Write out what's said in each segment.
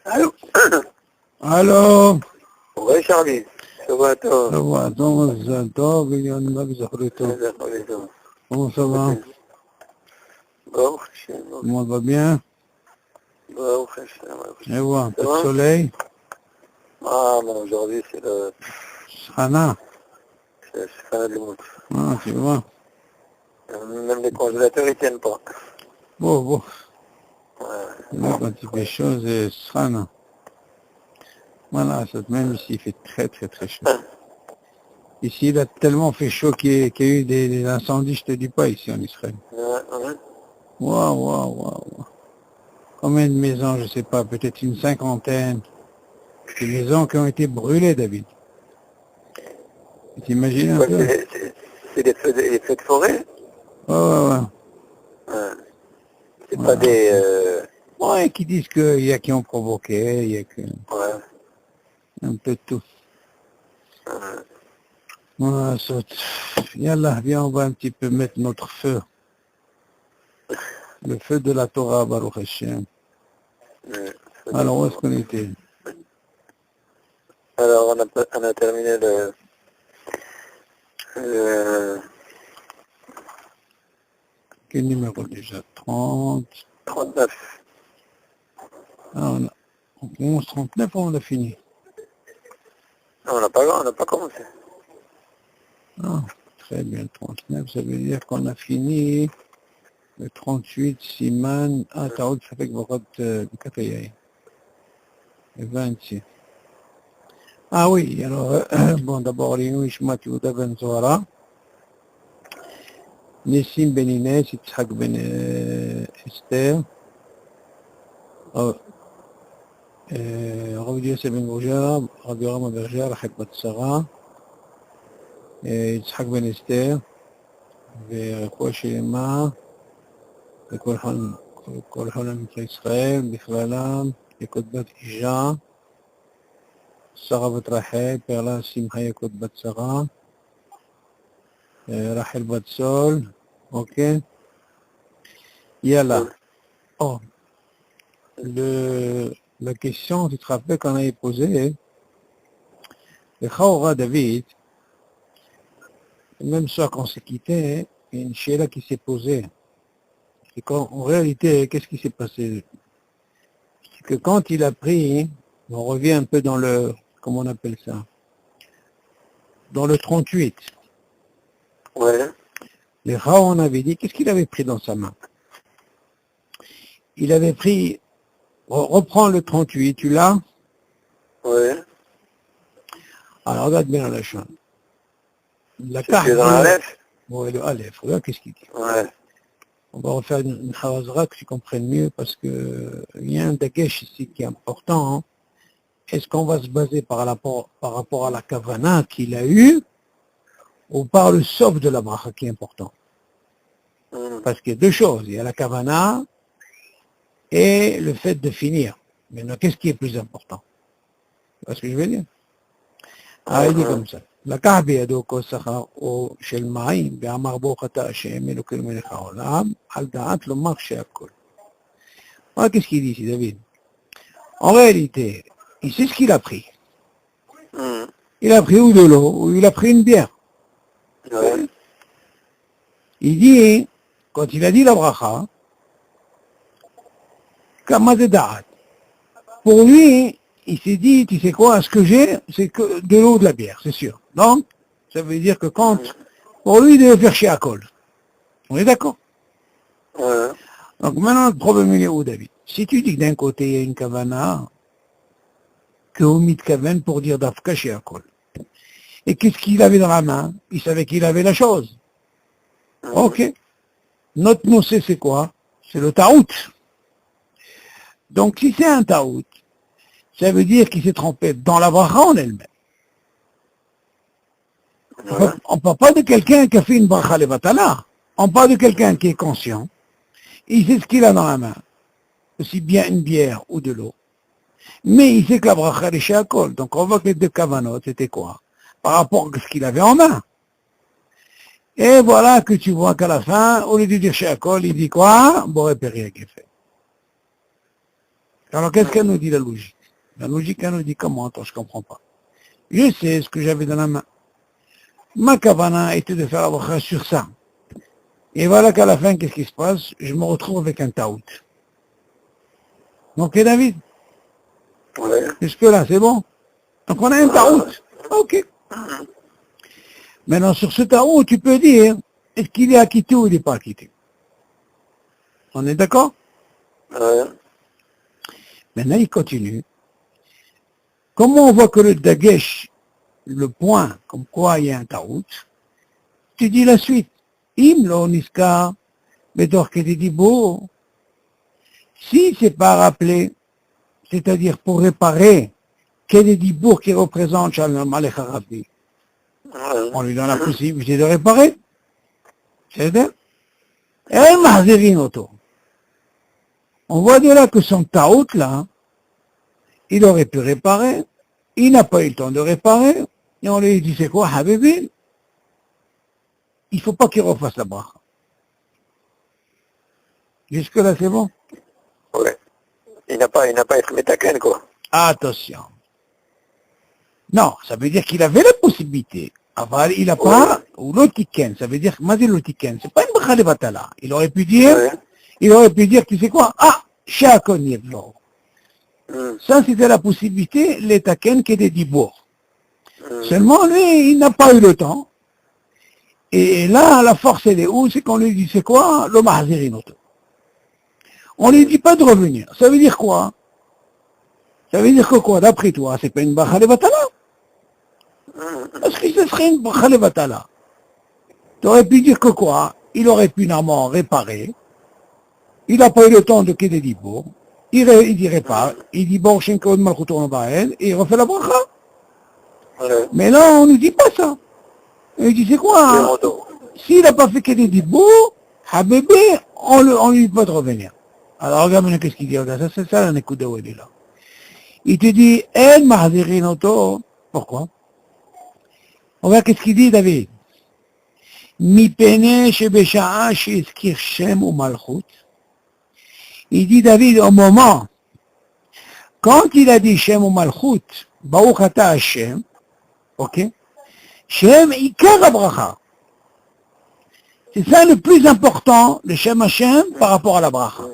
Allô? الو Ouais, Charlie. Ça va, toi? ça va donc طب يلا زهرته comment ça va Bon, comment va bien bon, ايوه un peu de va? soleil Ah, non, aujourd'hui, c'est سخانة fin du monde. tu vois Même les congélateurs, ils tiennent pas. bon Ouais. là quand il fait chaud c'est سخانة voilà même ici il fait très chaud ici il a tellement fait chaud qu'il y a eu des incendies je te dis pas ici en Israël Ouais. waouh combien de maisons je sais pas peut-être une cinquantaine des maisons qui ont été brûlées David t'imagines un Ouais, peu c'est des feux de forêt? ouais Ouais. C'est pas voilà. des... Ouais, qui disent qu'il y a qui ont provoqué, il y a que, Ouais. un peu de tout. Ouais. Ouais, Yallah, viens, on va un petit peu mettre notre feu. Le feu de la Torah, Baruch Hashem. Ouais. Alors, où est-ce qu'on était Alors, on a terminé le Quel numéro déjà 30. 39. Ah, on commence 39 ou on a fini Non, on n'a pas commencé. Ah, très bien, 39, ça veut dire qu'on a fini le 38, Siman, Taoud, ça fait que vous du café, le 26. Ah oui, alors, bon, d'abord, Lino Ishmat Yehuda Ben Zohara, Nissim Ben Inès, Yitzhak Ben Esther, Rabbi Yosef Ben Bojar, Rabbi Rama Berger, Rachel Bat Sarah, Yitzhak Ben Esther, ורפואה שלמה לכל חול עמק ישראל, בכללם יקוד בת אישה, שרה בת רחל, פרלה שמחה יקוד בת שרה, רחל בת סול, אוקיי? יאללה. Oh, la question, tu te rappelles qu'on avait posé, le Chaora David, même ça qu'on s'est quitté, il y a une chéla qui s'est posée. C'est qu'en réalité, qu'est-ce qui s'est passé? C'est que quand il a pris, on revient un peu dans le, comment on appelle ça? Dans le 38. Ouais. Les Chaora, on avait dit, qu'est-ce qu'il avait pris dans sa main? Il avait pris, reprends le 38, tu l'as? Ouais. Alors regarde bien la chose. La C'est carte dans la lettre? ouais, le Aleph, regarde qu'est-ce qu'il dit. Ouais. On va refaire une chawazra que tu comprennes mieux parce que il y a un dagesh ici qui est important. Hein. Est-ce qu'on va se baser par rapport à la kavana qu'il a eue ou par le sof de la bracha qui est important? Parce qu'il y a deux choses. Il y a la kavana et le fait de finir. Maintenant, qu'est-ce qui est plus important? Tu vois ce que je veux dire? Ah, il dit comme ça. לקח בידו כוס שכר או של מים, ואמר ברוך אתה השם אלוקינו מלך העולם, על דעת לומר שהכל. Voilà qu'est-ce qu'il dit ici, David. En réalité, il sait ce qu'il a pris. Il a pris ou de l'eau, ou il a pris une bière. Ouais. Il dit, quand il a dit la bracha, kama de da'at. Pour lui, il s'est dit, tu sais quoi, ce que j'ai, c'est que de l'eau ou de la bière, c'est sûr. Donc, ça veut dire que quand, pour lui, il devait faire chez Akol. On est d'accord? Ouais. Donc maintenant, le problème, il est où, David? Si tu dis que d'un côté, il y a une kavana, que Omid Kaven pour dire d'Afka chez Akol. Et qu'est-ce qu'il avait dans la main? Il savait qu'il avait la chose. Ok. Notre nocé, c'est quoi? C'est le taout. Donc, si c'est un taout, ça veut dire qu'il s'est trompé dans la bracha en elle-même. On ne parle pas de quelqu'un qui a fait une bracha levatala. On parle de quelqu'un qui est conscient. Il sait ce qu'il a dans la main. Aussi bien une bière ou de l'eau. Mais il sait que la bracha est chez Akol. Donc on voit que les deux kavanot, c'était quoi? Par rapport à ce qu'il avait en main. Et voilà que tu vois qu'à la fin, au lieu de dire Sheakol, il dit quoi? Boré Péria qui fait. Alors qu'est-ce qu'elle nous dit la logique? La logique, elle nous dit comment? Attends, je comprends pas. Je sais ce que j'avais dans la main. Ma kavana était de faire la bracha sur ça. Et voilà qu'à la fin, qu'est-ce qui se passe? Je me retrouve avec un taout. Ok, David? Ouais. Jusque là, c'est bon? Donc on a un taout. Ok. Maintenant, sur ce taout, tu peux dire, est-ce qu'il est acquitté ou il n'est pas acquitté? On est d'accord? Ouais. Maintenant, il continue. Comment on voit que le dagesh, le point, comme quoi il y a un taout, tu dis la suite. Im lo niska, bedor kedidibo. Si c'est pas rappelé, c'est-à-dire pour réparer kedidibo qui représente Shalom Alech Harabi, Ouais. on lui donne la possibilité de réparer. C'est-à-dire, et mahzirin auto. On voit de là que son taout là, il aurait pu réparer, il n'a pas eu le temps de réparer, et on lui dit c'est quoi, Habibi? Il ne faut pas qu'il refasse la bracha. Jusque là c'est bon? Ouais. Il n'a pas été métaken, quoi. Attention. Non, ça veut dire qu'il avait la possibilité. Aval, il n'a pas, ou l'otiken, ça veut dire, mazé l'otiken, c'est pas une bracha de batala. Il aurait pu dire, tu sais quoi, ah, Sheakon Yevlo. Ça, c'était la possibilité, les taken qui étaient dibour. Seulement, lui, il n'a pas eu le temps. Et là, la force, elle est où? C'est qu'on lui dit, c'est quoi? Le mahzirinoto. On lui dit pas de revenir. Ça veut dire quoi? Ça veut dire que quoi? D'après toi, c'est pas une bracha de batala. Parce que ce serait une bracha de batala. Tu aurais pu dire que quoi? Il aurait pu normalement réparer. Il n'a pas eu le temps de quitter dibour. Il dit répare. Il dit bon, Shenko de Malchoutour Bael, et il refait la bracha. Ouais. Mais là, on ne dit pas ça. Il dit, c'est quoi? S'il n'a pas fait qu'il ait dit beau, Habibé, on ne lui dit pas de revenir. Alors regarde maintenant qu'est-ce qu'il dit. Regarde, ça, c'est ça la Nekuda où il est là. Il te dit, El Mahzirin Oto. Pourquoi? Regarde qu'est-ce qu'il dit, David. Mi pene shebesha'a she'eskir Shem ou Malchut. Il dit, David, au moment, quand il a dit Shem ou Malchut, Baruch Ata Hashem, ok? Shem Ikar Abracha. C'est ça le plus important, le Shem Hashem, par rapport à la bracha.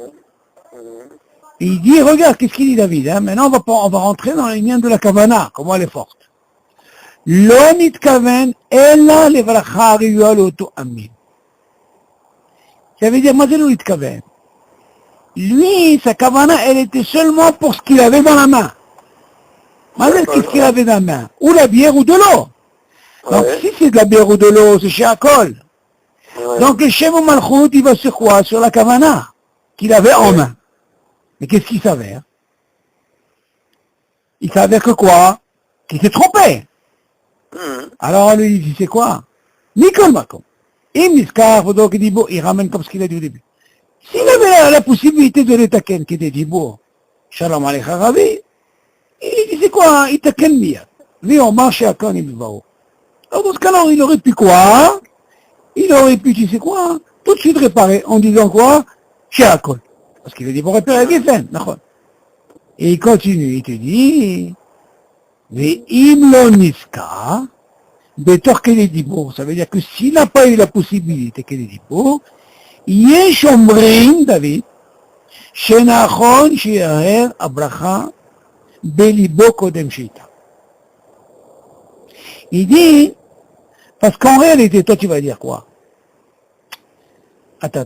Et il dit, regarde, qu'est-ce qu'il dit David, hein? Maintenant on va rentrer dans les liens de la Kavana, comment elle est forte. Lo nitkaven, ella le bracha riyua l'auto amin. Ça veut dire, moi c'est lo nitkaven. Lui, sa Kavana, elle était seulement pour ce qu'il avait dans la main. Qu'est-ce qu'il avait dans la main? Ou la bière ou de l'eau. Donc si c'est de la bière ou de l'eau, c'est Sheakol. Donc le Shem Malchut, il va sur quoi? Sur la Kavana qu'il avait en main. Mais qu'est-ce qu'il s'avère? Il s'avère que quoi? Qu'il s'est trompé. Alors on lui dit, c'est quoi? Nikol Makom. Et Miskar, donc il dit, bon, il ramène comme ce qu'il a dit au début. S'il avait la possibilité de l'étaken qui était dit, bon, Shalom Aleich Harabi, il dit, c'est quoi? Il taken miyad. Lui, on marche à Kon, il va où? Alors dans ce cas-là, il aurait pu quoi? Il aurait pu, tu sais quoi? Tout de suite réparer, en disant quoi? Sheakol. Parce qu'il a dit, pour réparer la Geffen, d'accord. Et il continue, il te dit, mais imlo niska, betor qu'elle est dit bon, ça veut dire que s'il n'a pas eu la possibilité qu'elle est dit bon, yesh omrim, David, shenachon she'aher abracha belibo kodem sheita. Il dit, parce qu'en réalité, toi tu vas dire quoi? Attends.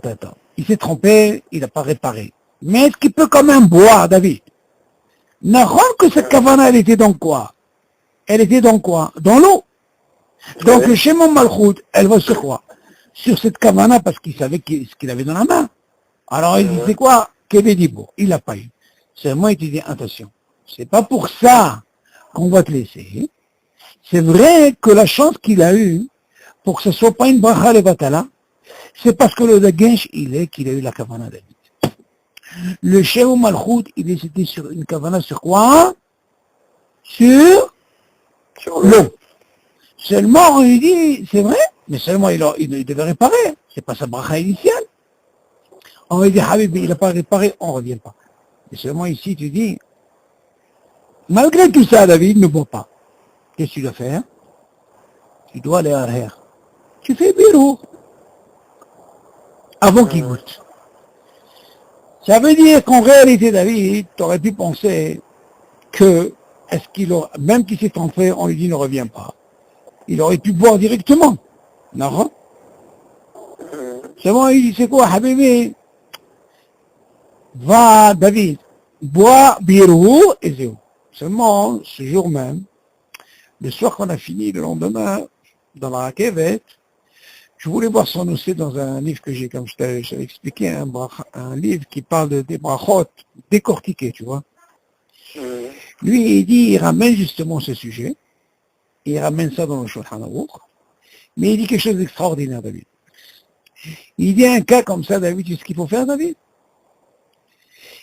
Il s'est trompé, il n'a pas réparé. Mais est-ce qu'il peut quand même boire, David? Nahon que cette kavana, elle était dans quoi? Elle était dans quoi? Dans l'eau. Donc le Shemon Malchut, elle va sur quoi? Sur cette kavana parce qu'il savait ce qu'il avait dans la main. Alors il dit, c'est quoi? Kevedibo. Il l'a pas eu. Seulement il te dit, attention, c'est pas pour ça qu'on va te laisser. C'est vrai que la chance qu'il a eue, pour que ce soit pas une bracha levatala, c'est parce que le dagesh, qu'il a eu la kavana David. Le Shemon Malchut, c'était sur une kavana sur quoi? Sur l'eau. Seulement, on lui dit, c'est vrai, Mais seulement il devait réparer. C'est pas sa bracha initiale. On va dire, Habib, il n'a pas réparé, on ne revient pas. Mais seulement ici, tu dis, malgré tout ça, David ne boit pas. Qu'est-ce que tu dois faire? Tu dois aller à l'arrière. Tu fais bureau avant qu'il goûte. Ça veut dire qu'en réalité, David, tu aurais pu penser que, même qu'il s'est trompé, on lui dit ne reviens pas. Il aurait pu boire directement. Non? Seulement, il dit, c'est quoi, Habibi? Va, David, bois, bureau, et zéro. Seulement, ce jour même, le soir qu'on a fini, le lendemain, dans la raquette, je voulais voir son dossier dans un livre que j'ai, comme je t'avais expliqué, un livre qui parle des brachot décortiqués, tu vois. Lui, il dit, il ramène justement ce sujet, il ramène ça dans le Shulchan Aruch, mais il dit quelque chose d'extraordinaire, David. Il dit un cas comme ça, David, tu sais ce qu'il faut faire, David?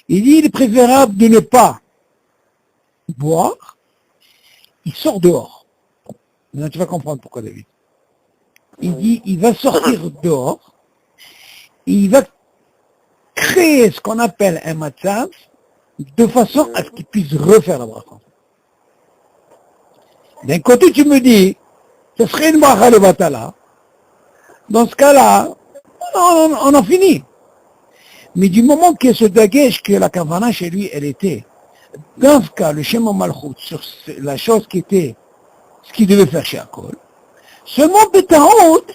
Il dit, il est préférable de ne pas boire, il sort dehors. Maintenant, tu vas comprendre pourquoi, David. Il dit, il va sortir dehors, et il va créer ce qu'on appelle un matzav, de façon à ce qu'il puisse refaire la bracha. D'un côté, tu me dis, ce serait une bracha de batala. Dans ce cas-là, on en finit. Mais du moment qu'il y a ce dagesh, que la kavana chez lui, elle était, dans ce cas, le Shema Malchut, sur la chose qui était, ce qu'il devait faire chez Akol, seulement Betahot,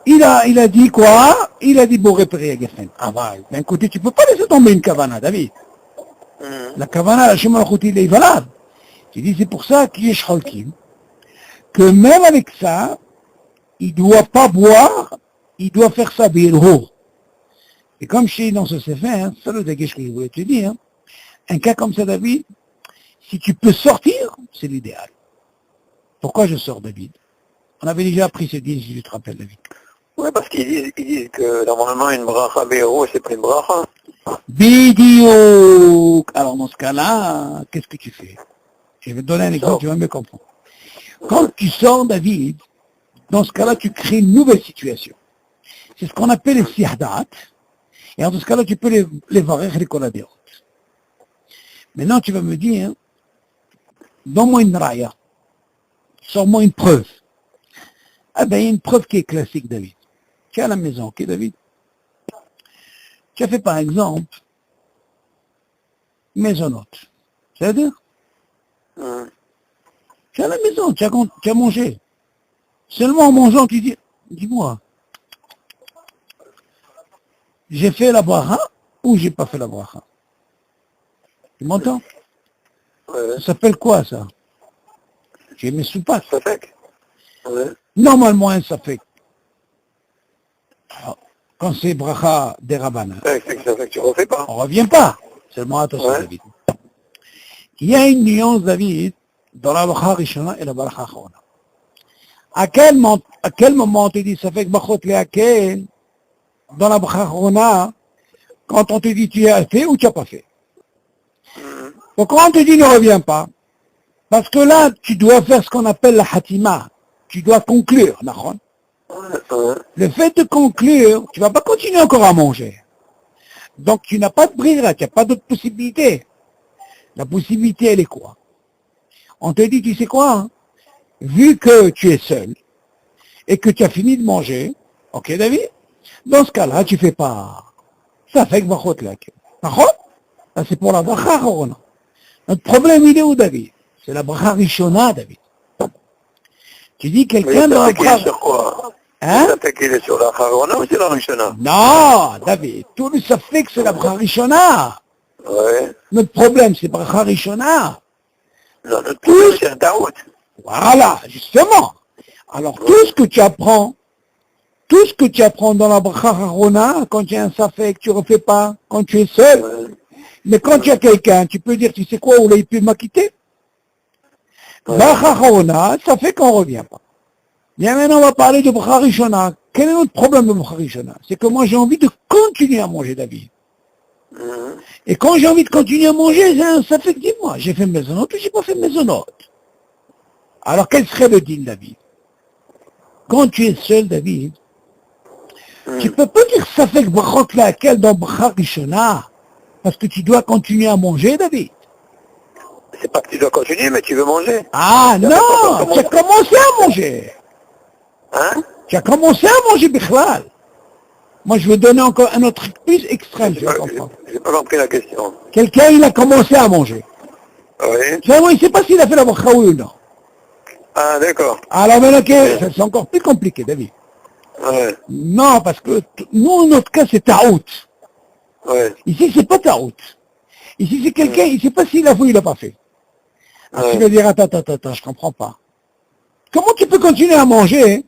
il a dit quoi? Il a dit bon repérer à Geffen. Ah bah, d'un côté, tu peux pas laisser tomber une kavana, David. La kavana, la Shema Malchut, il est valable. Tu dis, c'est pour ça qu'il y a Shalkim, que même avec ça, il doit pas boire, il doit faire ça birho. Et comme je suis dans ce sefer, hein, c'est le dégage que je voulais te dire, hein, un cas comme ça, David, si tu peux sortir, c'est l'idéal. Pourquoi je sors, David? On avait déjà appris ce dit, si tu te rappelles, David. Oui, parce qu'ils disent que normalement une bracha béro, c'est pas une bracha. Bidiouk. Alors dans ce cas-là, qu'est-ce que tu fais? Je vais te donner un exemple, tu vas mieux comprendre. Quand tu sors, David, dans ce cas-là, tu crées une nouvelle situation. C'est ce qu'on appelle les sihadat. Et dans ce cas-là, tu peux les varer, les colladerot. Maintenant, tu vas me dire, donne-moi une raya. Sors-moi une preuve. Ah ben, il y a une preuve qui est classique, David. Tu es à la maison, ok, David? Tu as fait, par exemple, maisonnote. C'est-à-dire? Tu es à la maison, tu as mangé. Seulement en mangeant, tu dis, dis-moi, j'ai fait la bracha ou j'ai pas fait la bracha? Tu m'entends? Ça s'appelle quoi, ça? J'ai mes soupapes. Ça fait que... Normalement, un safek. Quand c'est bracha des rabbana, Ça fait que tu refais pas. on revient pas. Seulement attention, David. Il y a une nuance, David, dans la bracha rishona et la bracha achorona. À quel moment on te dit safek bachot leakel dans la bracha achorona, quand on te dit tu as fait ou tu n'as pas fait? Donc quand on te dit ne reviens pas, parce que là, tu dois faire ce qu'on appelle la hatima. Tu dois conclure, Nahon. Le fait de conclure, tu ne vas pas continuer encore à manger. Donc tu n'as pas de brira, tu n'as pas d'autre possibilité. La possibilité, elle est quoi? On te dit, tu sais quoi, hein? Vu que tu es seul, et que tu as fini de manger, ok David? Dans ce cas-là, tu fais pas. Ça fait que bachot lak. Nahon? Ça c'est pour la bracha achorona. Notre problème, il est où, David? C'est la bracha rishona, David. Tu dis quelqu'un dans la bracha... sur quoi? Hein? Ça fait qu'il est sur la charona ou sur la rishona? Non, David, tout le safek, c'est la bracha rishona. Ouais. Notre problème, c'est bracha rishona. Non, notre problème, c'est un taout. Voilà, justement. Alors, tout ce que tu apprends dans la bracha harona, quand tu as un safek, tu ne refais pas, quand tu es seul. Mais quand tu as quelqu'un, tu peux dire, tu sais quoi, où il peut m'acquitter? Bracha harona, ça fait qu'on ne revient pas. Bien maintenant, on va parler de bracha rishona. Quel est notre problème de bracha rishona? C'est que moi, j'ai envie de continuer à manger, David. Et quand j'ai envie de continuer à manger, ça fait que dis-moi, j'ai fait maisonnote ou j'ai pas fait maisonnote? Alors, quel serait le din, David? quand tu es seul, David, tu peux pas dire ça fait que brachot laquelle dans bracha rishona, parce que tu dois continuer à manger, David. C'est pas que tu dois continuer, mais tu veux manger. Ah Tu as pas encore non, tu as commencé à manger. Hein? Tu as commencé à manger bichlal. Moi, je vais donner encore un autre truc plus extrême, tu vas J'ai comprendre. j'ai pas compris la question. Quelqu'un, il a commencé à manger. Oui. Finalement, il ne sait pas s'il a fait la bracha oui ou non. Ah, d'accord. Alors maintenant, c'est encore plus compliqué, David. Ouais. Non, parce que nous, notre cas, c'est taout. Ouais. Ici, c'est pas taout. Ici, c'est quelqu'un, il ne sait pas s'il a fait ou il n'a pas fait. Alors, tu vas dire, attends, je comprends pas. Comment tu peux continuer à manger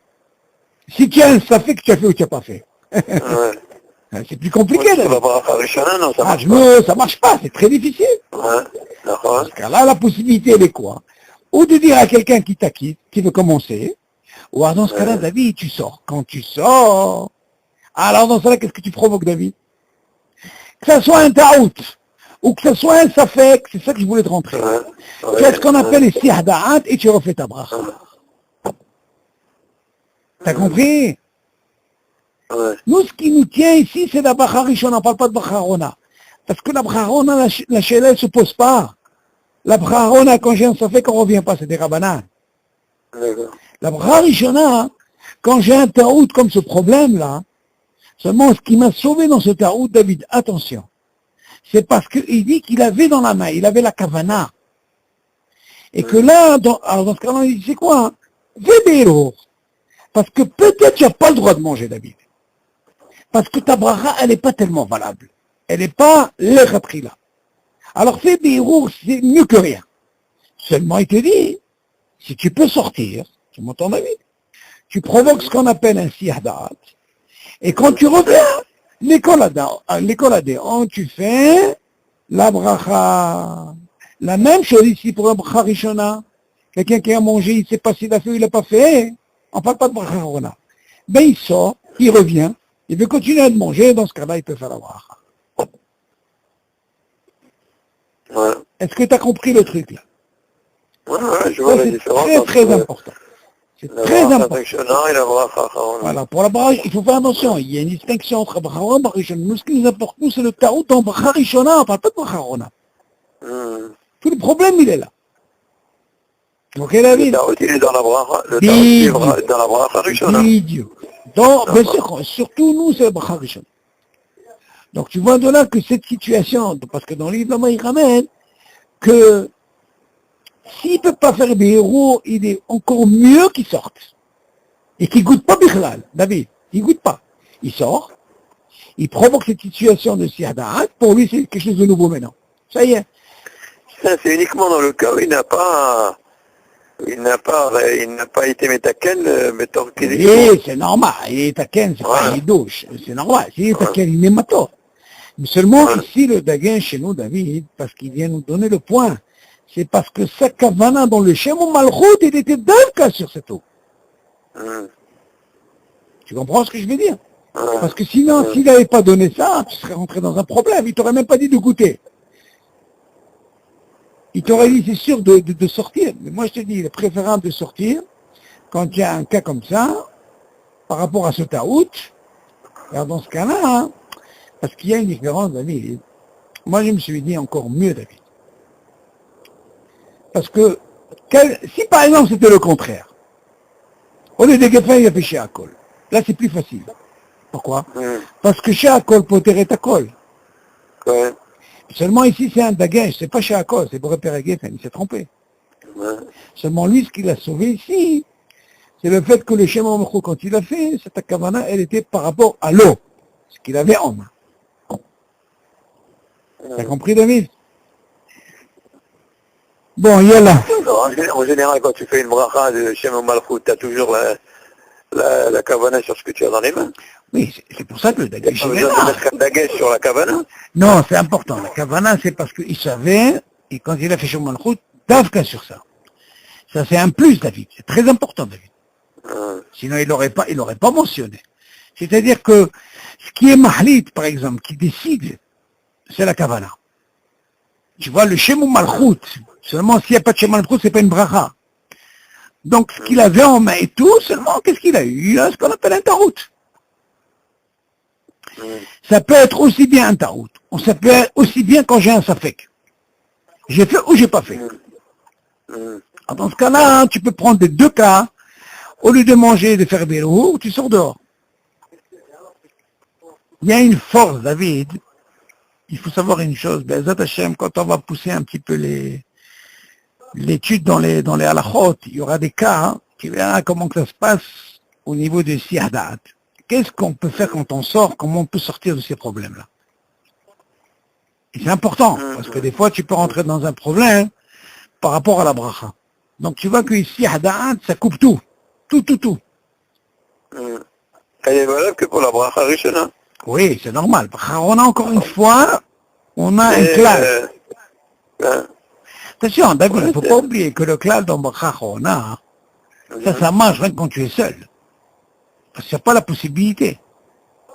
si tu as un fait que tu as fait ou tu n'as pas fait? Ouais. C'est plus compliqué, Ça David. va pas faire Rishana, non, ça Ah, marche pas. ça marche pas, c'est très difficile. Ouais. D'accord. Parce que là, la possibilité, elle est quoi? Ou de dire à quelqu'un qui t'acquitte, qui veut commencer, ou alors dans ce cas-là, David, tu sors. Quand tu sors, alors dans ce cas-là, qu'est-ce que tu provoques, David? Que ça soit un taout, ou que ça soit un safek, c'est ça que je voulais te rentrer. Ouais. Tu as ce qu'on appelle les sihda'at et tu refais ta bracha. T'as compris? Ouais. Nous, ce qui nous tient ici, c'est la bracha rishona, on ne parle pas de bracha arona. Parce que la bracha arona, la chéla, elle ne se pose pas. La bracha arona, quand j'ai un safek, on ne revient pas, c'est des rabanan. D'accord. La bracha rishona, quand j'ai un taout comme ce problème-là, seulement ce qui m'a sauvé dans ce taout, David, attention, c'est parce qu'il dit qu'il avait dans la main, il avait la kavana. Et que là, alors dans ce cas-là, il dit, c'est quoi hein? Védéro. Parce que peut-être tu n'as pas le droit de manger, David. Parce que ta bracha, elle n'est pas tellement valable. Elle n'est pas l'echatri là. Alors fais birour, c'est mieux que rien. Seulement, il te dit, si tu peux sortir, tu m'entends, David, tu provoques ce qu'on appelle un sihdat, et quand tu reviens, l'école adéon, tu fais la bracha. La même chose ici pour la bracha rishona. Quelqu'un qui a mangé, il ne sait pas s'il a fait ou il n'a pas fait, on ne parle pas de bracha rishona. Ben il sort, il revient, il veut continuer à manger, dans ce cas-là, il peut faire la bracha. Ouais. Est-ce que tu as compris le truc là? Ouais, je vois Ça, la c'est différence très entre très important. C'est la très bracha important. Rishana et la bracha Acharona. Voilà, pour la bracha, il faut faire attention. Il y a une distinction entre bracha arona et bracha rishona. Nous, ce qui nous importe, nous, c'est le taout en bracha rishona, on ne parle pas de bracha arona. Tout le problème, il est là. Ok, Le David? tarot, il est dans la bracha, le tarot, il est dans la bracha Rishona. Idiot. Donc, bien sûr, surtout nous, c'est le bracha rishona. Donc, tu vois de là que cette situation, parce que dans l'île il ramène que s'il ne peut pas faire des héros, il est encore mieux qu'il sorte. Et qu'il ne goûte pas Bichlal, David. Il ne goûte pas. Il sort, il provoque cette situation de siadat, pour lui c'est quelque chose de nouveau maintenant. Ça y est. Ça, c'est uniquement dans le cas où il n'a pas été métaken, mettons qu'il est. Oui, c'est normal. Il est taken, c'est pas une douche. C'est normal. S'il est taken, il est mato. Mais seulement ici, le daguin chez nous, David, parce qu'il vient nous donner le point, c'est parce que sa kavana dans le Shem Malchut, il était d'Avka sur cette eau. Tu comprends ce que je veux dire? Parce que sinon, s'il n'avait pas donné ça, tu serais rentré dans un problème. Il t'aurait même pas dit de goûter. Il t'aurait dit, c'est sûr, de sortir. Mais moi, je te dis, il est préférable de sortir quand il y a un cas comme ça, par rapport à ce taout. Alors, dans ce cas-là, hein, parce qu'il y a une différence, David. Moi, je me suis dit encore mieux, David. Parce que, si par exemple c'était le contraire, au lieu de Geffen, il a fait chez Akol. Là, c'est plus facile. Pourquoi? Parce que chez Akol, Poter est Akol. Ouais. Seulement ici, c'est un dagage, c'est pas chez Akol, c'est pour repérer Geffen, il s'est trompé. Seulement lui, ce qu'il a sauvé ici, c'est le fait que le Shem Malchut, quand il a fait, cette kavana, elle était par rapport à l'eau, ce qu'il avait en main. T'as compris, David? Bon, il y a là. En général, quand tu fais une bracha de Shem Malchut, tu as toujours la kavana sur ce que tu as dans les mains. Oui, c'est pour ça que le dagage, Tu il est as besoin de là. mettre un dagage sur la kavana. Non, c'est important. La kavana, c'est parce qu'il savait, et quand il a fait Shem Malchut, Davka sur ça. Ça, c'est un plus, David. C'est très important, David. Sinon, il n'aurait pas mentionné. C'est-à-dire que ce qui est mahlit, par exemple, qui décide, c'est la kavana. Tu vois, le Shem Malchut, seulement s'il n'y a pas de Shem Malchut, c'est pas une bracha. Donc, ce qu'il avait en main et tout, seulement, qu'est-ce qu'il a eu? Il a ce qu'on appelle un tarout. Ça peut être aussi bien un tarout. Ça peut être aussi bien quand j'ai un safek. J'ai fait ou j'ai pas fait. Dans ce cas-là, tu peux prendre les deux cas. Au lieu de manger et de faire bérour, tu sors dehors. Il y a une force, David. Il faut savoir une chose. Be'ezat Hashem, quand on va pousser un petit peu l'étude dans les halachot, il y aura des cas, tu verras comment que ça se passe au niveau de Sihadat. Qu'est-ce qu'on peut faire quand on sort? Comment on peut sortir de ces problèmes-là? Et c'est important, parce que des fois, tu peux rentrer dans un problème par rapport à la bracha. Donc, tu vois que ici, Hadat, ça coupe tout. Tout. Elle est valable que pour la bracha rishona. Oui, c'est normal. On a encore une fois, on a un clal. Attention, David, il ne faut pas oublier que le clal dans bracha on a, ça marche même quand tu es seul. Parce qu'il n'y a pas la possibilité.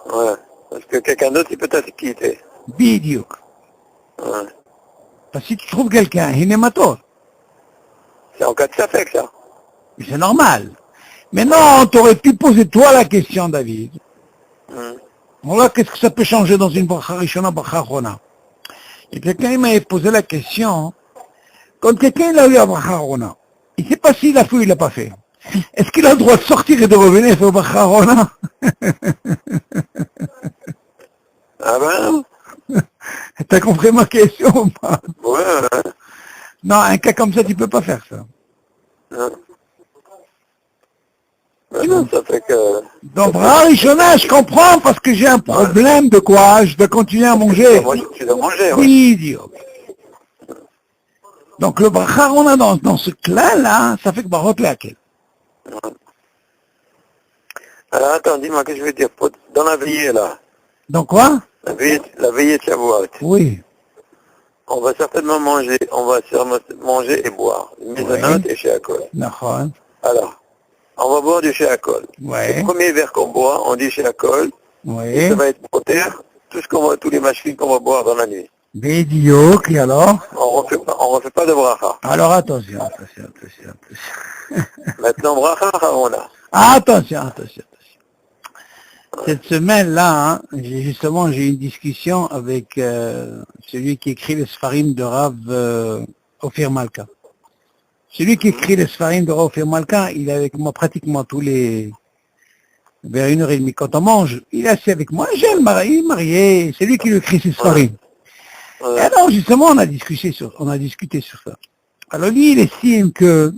Ouais, parce que quelqu'un d'autre, il peut t'acquitter. Bidiouk. Ouais. Parce que si tu trouves quelqu'un, hinémator. C'est en cas de safek, ça. Mais c'est normal. Maintenant, tu aurais pu poser toi la question, David. Voilà, qu'est-ce que ça peut changer dans une bracha rishona, bracha achona? Et quelqu'un il m'avait posé la question, quand quelqu'un il a eu la bracha achona, il ne sait pas s'il a fait ou il l'a pas fait. Est-ce qu'il a le droit de sortir et de revenir sur bracha achona? Ah ben? T'as compris ma question ou pas? Ouais. Non, un cas comme ça, tu peux pas faire ça. Non. Non, ça fait que... Donc, bracha rishona, je comprends parce que j'ai un problème de quoi? Je dois continuer à manger. Tu dois manger, ouais. Idiot. Donc, le bracha achona dans ce cas-là, ça fait que barot laquelle. Alors attends, dis-moi, qu'est-ce que je veux dire? Dans la veillée, là, Donc quoi? la veillée de Shavuot, Oui. on va certainement manger, manger et boire. Mizanot et Sheakol. D'accord. Alors, on va boire du Sheakol. Ouais. Le premier verre qu'on boit, on dit Sheakol, et Oui. ça va être pour terre, tous les machines qu'on va boire dans la nuit. Bédiouk, et alors? On refait pas de bracha. Alors attention. Maintenant, bracha, on a. Attention. Cette semaine-là, j'ai eu une discussion avec celui qui écrit les Sfarim de Rav Ophir Malka. Celui qui écrit les Sfarim de Rav Ophir Malka, il est avec moi pratiquement vers 1h30. Quand on mange, il est assis avec moi. J'ai le marié, c'est lui qui lui écrit ses Sfarim. Et alors, justement, on a discuté sur ça. Alors, lui, il estime que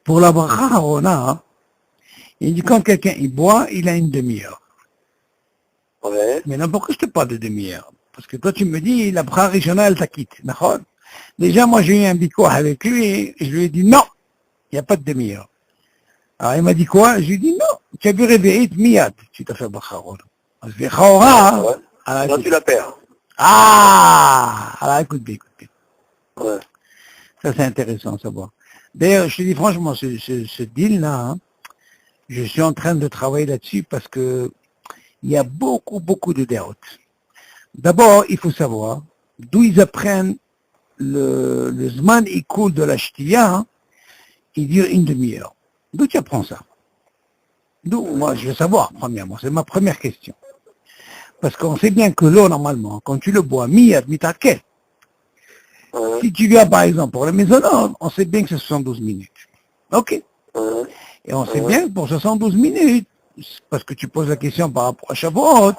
pour la bracha on a, il dit quand quelqu'un il boit, il a une demi-heure. Ouais. Mais non, pourquoi je te parle de demi-heure? Parce que toi, tu me dis, la bracha rishona, elle t'acquitte. D'accord? Déjà, moi, j'ai eu un biko avec lui, et je lui ai dit non, il n'y a pas de demi-heure. Alors, il m'a dit quoi? Je lui ai dit non, tu as vu réveiller miyad, tu t'as fait bracha on a. Je lui ai dit, Ouais. Non, tu la perds. alors écoute bien. Ouais. Ça, c'est intéressant à savoir. D'ailleurs, je te dis franchement, ce deal-là, hein, je suis en train de travailler là-dessus parce que il y a beaucoup de déroutes. D'abord, il faut savoir d'où ils apprennent le Zman Ikoul de la Shtiya, hein, il dure une demi-heure. D'où tu apprends ça? D'où? Moi, je veux savoir, premièrement. C'est ma première question. Parce qu'on sait bien que l'eau, normalement, quand tu le bois, miyad, mitakel. Si tu viens, par exemple, pour la maison, on sait bien que c'est 72 minutes. OK. Et on sait bien que pour 72 minutes, parce que tu poses la question par rapport à Shavuot,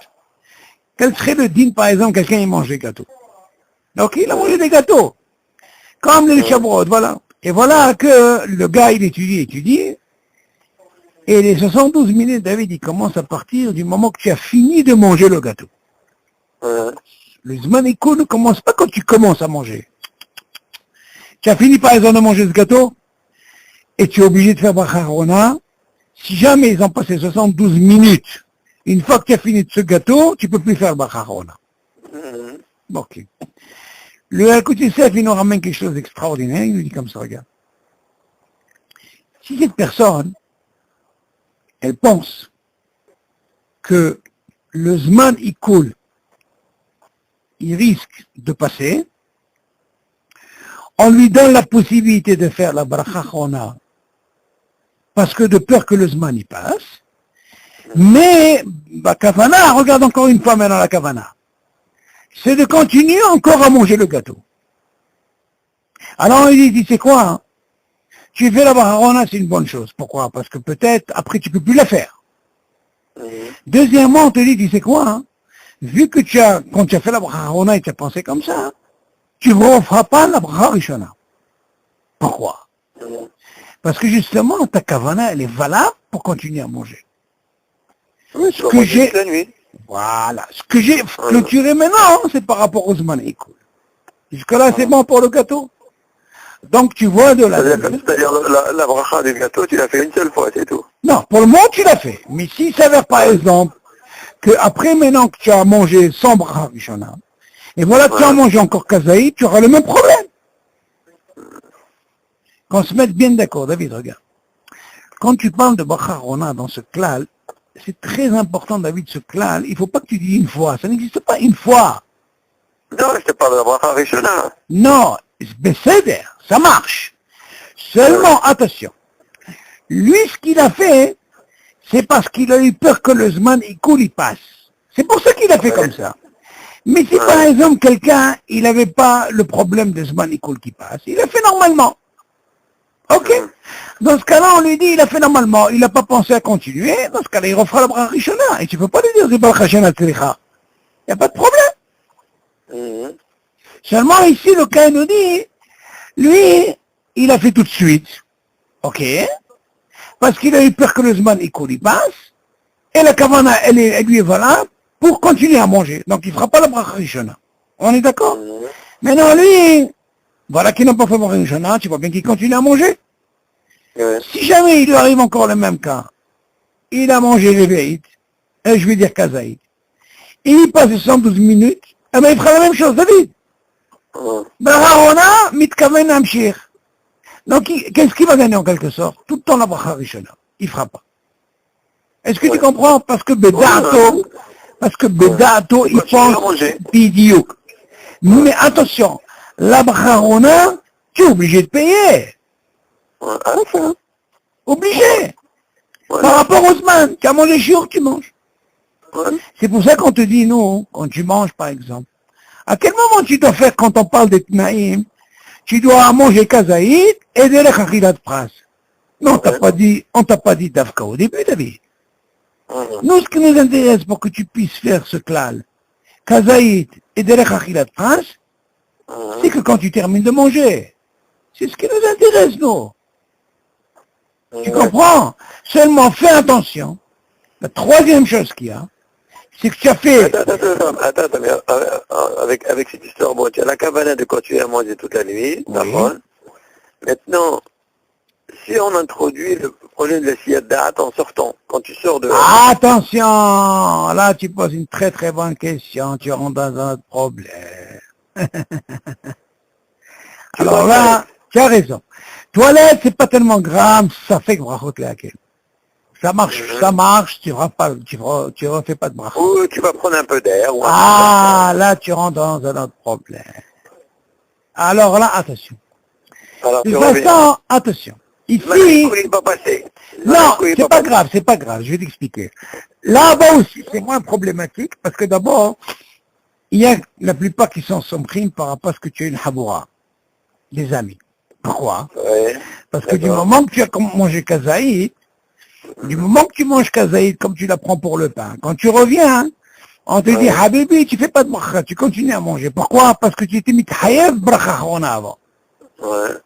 quel serait le din, par exemple, quelqu'un il mange des gâteaux. Donc il a mangé des gâteaux. Comme les Shavuot, voilà. Et voilà que le gars, il étudie, et les 72 minutes, David, il commence à partir du moment que tu as fini de manger le gâteau. Le Zman Ikoul ne commence pas quand tu commences à manger. Tu as fini par exemple de manger ce gâteau, et tu es obligé de faire bracha achona. Si jamais ils ont passé 72 minutes, une fois que tu as fini de ce gâteau, tu ne peux plus faire bracha achona. Ok. Le Yalkut Yosef, il nous ramène quelque chose d'extraordinaire, il nous dit comme ça, regarde. Si cette personne, elle pense que le Zman Ikoul, il risque de passer, on lui donne la possibilité de faire la bracha achona parce que de peur que le Zman y passe. Mais, Kavana, regarde encore une fois maintenant la Kavana. C'est de continuer encore à manger le gâteau. Alors il dit, c'est quoi hein? Tu fais la Barharona, c'est une bonne chose. Pourquoi? Parce que peut-être, après, tu peux plus la faire. Deuxièmement, on te dit, tu sais quoi hein? Vu que quand tu as fait la Barharona et tu as pensé comme ça, hein, tu ne referas pas la Bracha Rishona. Pourquoi? Parce que justement, ta Kavana, elle est valable pour continuer à manger. Oui, tu vas que manger j'ai- toute la nuit. Voilà. Ce que j'ai clôturé maintenant, c'est par rapport aux Zman Écoule. Jusque-là, c'est bon pour le gâteau. Donc, tu vois de la... C'est-à-dire la bracha du gâteau, tu l'as fait une seule fois, c'est tout. Non, pour le moment, tu l'as fait. Mais s'il s'avère, par exemple, que après, maintenant que tu as mangé sans bracha Rishona, et voilà que tu as mangé encore kazaï, tu auras le même problème. Qu'on se mette bien d'accord, David, regarde. Quand tu parles de bracha Rona dans ce klal, c'est très important, David, ce klal, il ne faut pas que tu dis une fois. Ça n'existe pas une fois. Non, je te parle de la bracha Rishona. Non, Besséder, ça marche. Seulement, attention, lui, ce qu'il a fait, c'est parce qu'il a eu peur que le Zman, il passe. C'est pour ça qu'il a fait comme ça. Mais si par exemple, quelqu'un, il n'avait pas le problème de Zman, qui passe, il a fait normalement. Ok? Dans ce cas-là, on lui dit, il a fait normalement, il n'a pas pensé à continuer, dans ce cas-là, il refera la bracha Rishona. Et tu ne peux pas lui dire, c'est pas la Rishona Tzricha. Il n'y a pas de problème. Seulement ici, le cas nous dit, lui, il a fait tout de suite, ok, parce qu'il a eu peur que le Zman il passe, et la Kavana, elle lui est valable pour continuer à manger. Donc il ne fera pas la bracha Rishona. On est d'accord? Maintenant, lui, voilà qu'il n'a pas fait la bracha Rishona, tu vois bien qu'il continue à manger. Si jamais il lui arrive encore le même cas, il a mangé Lévéït, et je vais dire Kazaït, il passe 112 minutes, eh bien il fera la même chose, David. Barahona, mitkaven amshir. Donc, qu'est-ce qu'il va gagner en quelque sorte? Tout le temps la bracha Rishona. Il fera pas. Est-ce que tu comprends? Parce que Bedato, il pense bidiouk. Mais attention, la bracha Rona, tu es obligé de payer. À la fin. Obligé. Par rapport au Zman, tu as mangé jour, tu manges. C'est pour ça qu'on te dit, non, quand tu manges par exemple, à quel moment tu dois faire quand on parle des Tnaïm? Tu dois manger kazaïd et derech achilat pras. Non, on t'a pas dit d'Afka au début, David. Nous, ce qui nous intéresse pour que tu puisses faire ce klal, kazaïd et derech achilat pras, c'est que quand tu termines de manger, c'est ce qui nous intéresse, nous. Tu comprends? Seulement, fais attention. La troisième chose qu'il y a, c'est que tu as fait... Attends, mais avec cette histoire, bon, tu as la cabane de continuer à manger toute la nuit, d'accord. Maintenant, si on introduit le problème de la siyada en sortant, quand tu sors de... Attention, là tu poses une très très bonne question, tu rentres dans un autre problème. Alors là, tu as raison. Toilette, c'est pas tellement grave, ça fait que brachot laquelle. Ça marche, tu refais pas de brachot. Ou tu vas prendre un peu d'air. Ah, là tu rentres dans un autre problème. Alors là, attention. Alors, De toute façon, attention. Ici, il va passer. Non, c'est pas grave, je vais t'expliquer. Là-bas aussi, c'est moins problématique, parce que d'abord, il y a la plupart qui sont sombrines par rapport à ce que tu as une haboura, des amis. Pourquoi? Parce que du moment que tu as mangé kazaïd, du moment que tu manges kazaïd comme tu la prends pour le pain, quand tu reviens, on te dit, Habibi, tu fais pas de bracha, tu continues à manger. Pourquoi? Parce que tu étais mis hayev bracha chorona avant.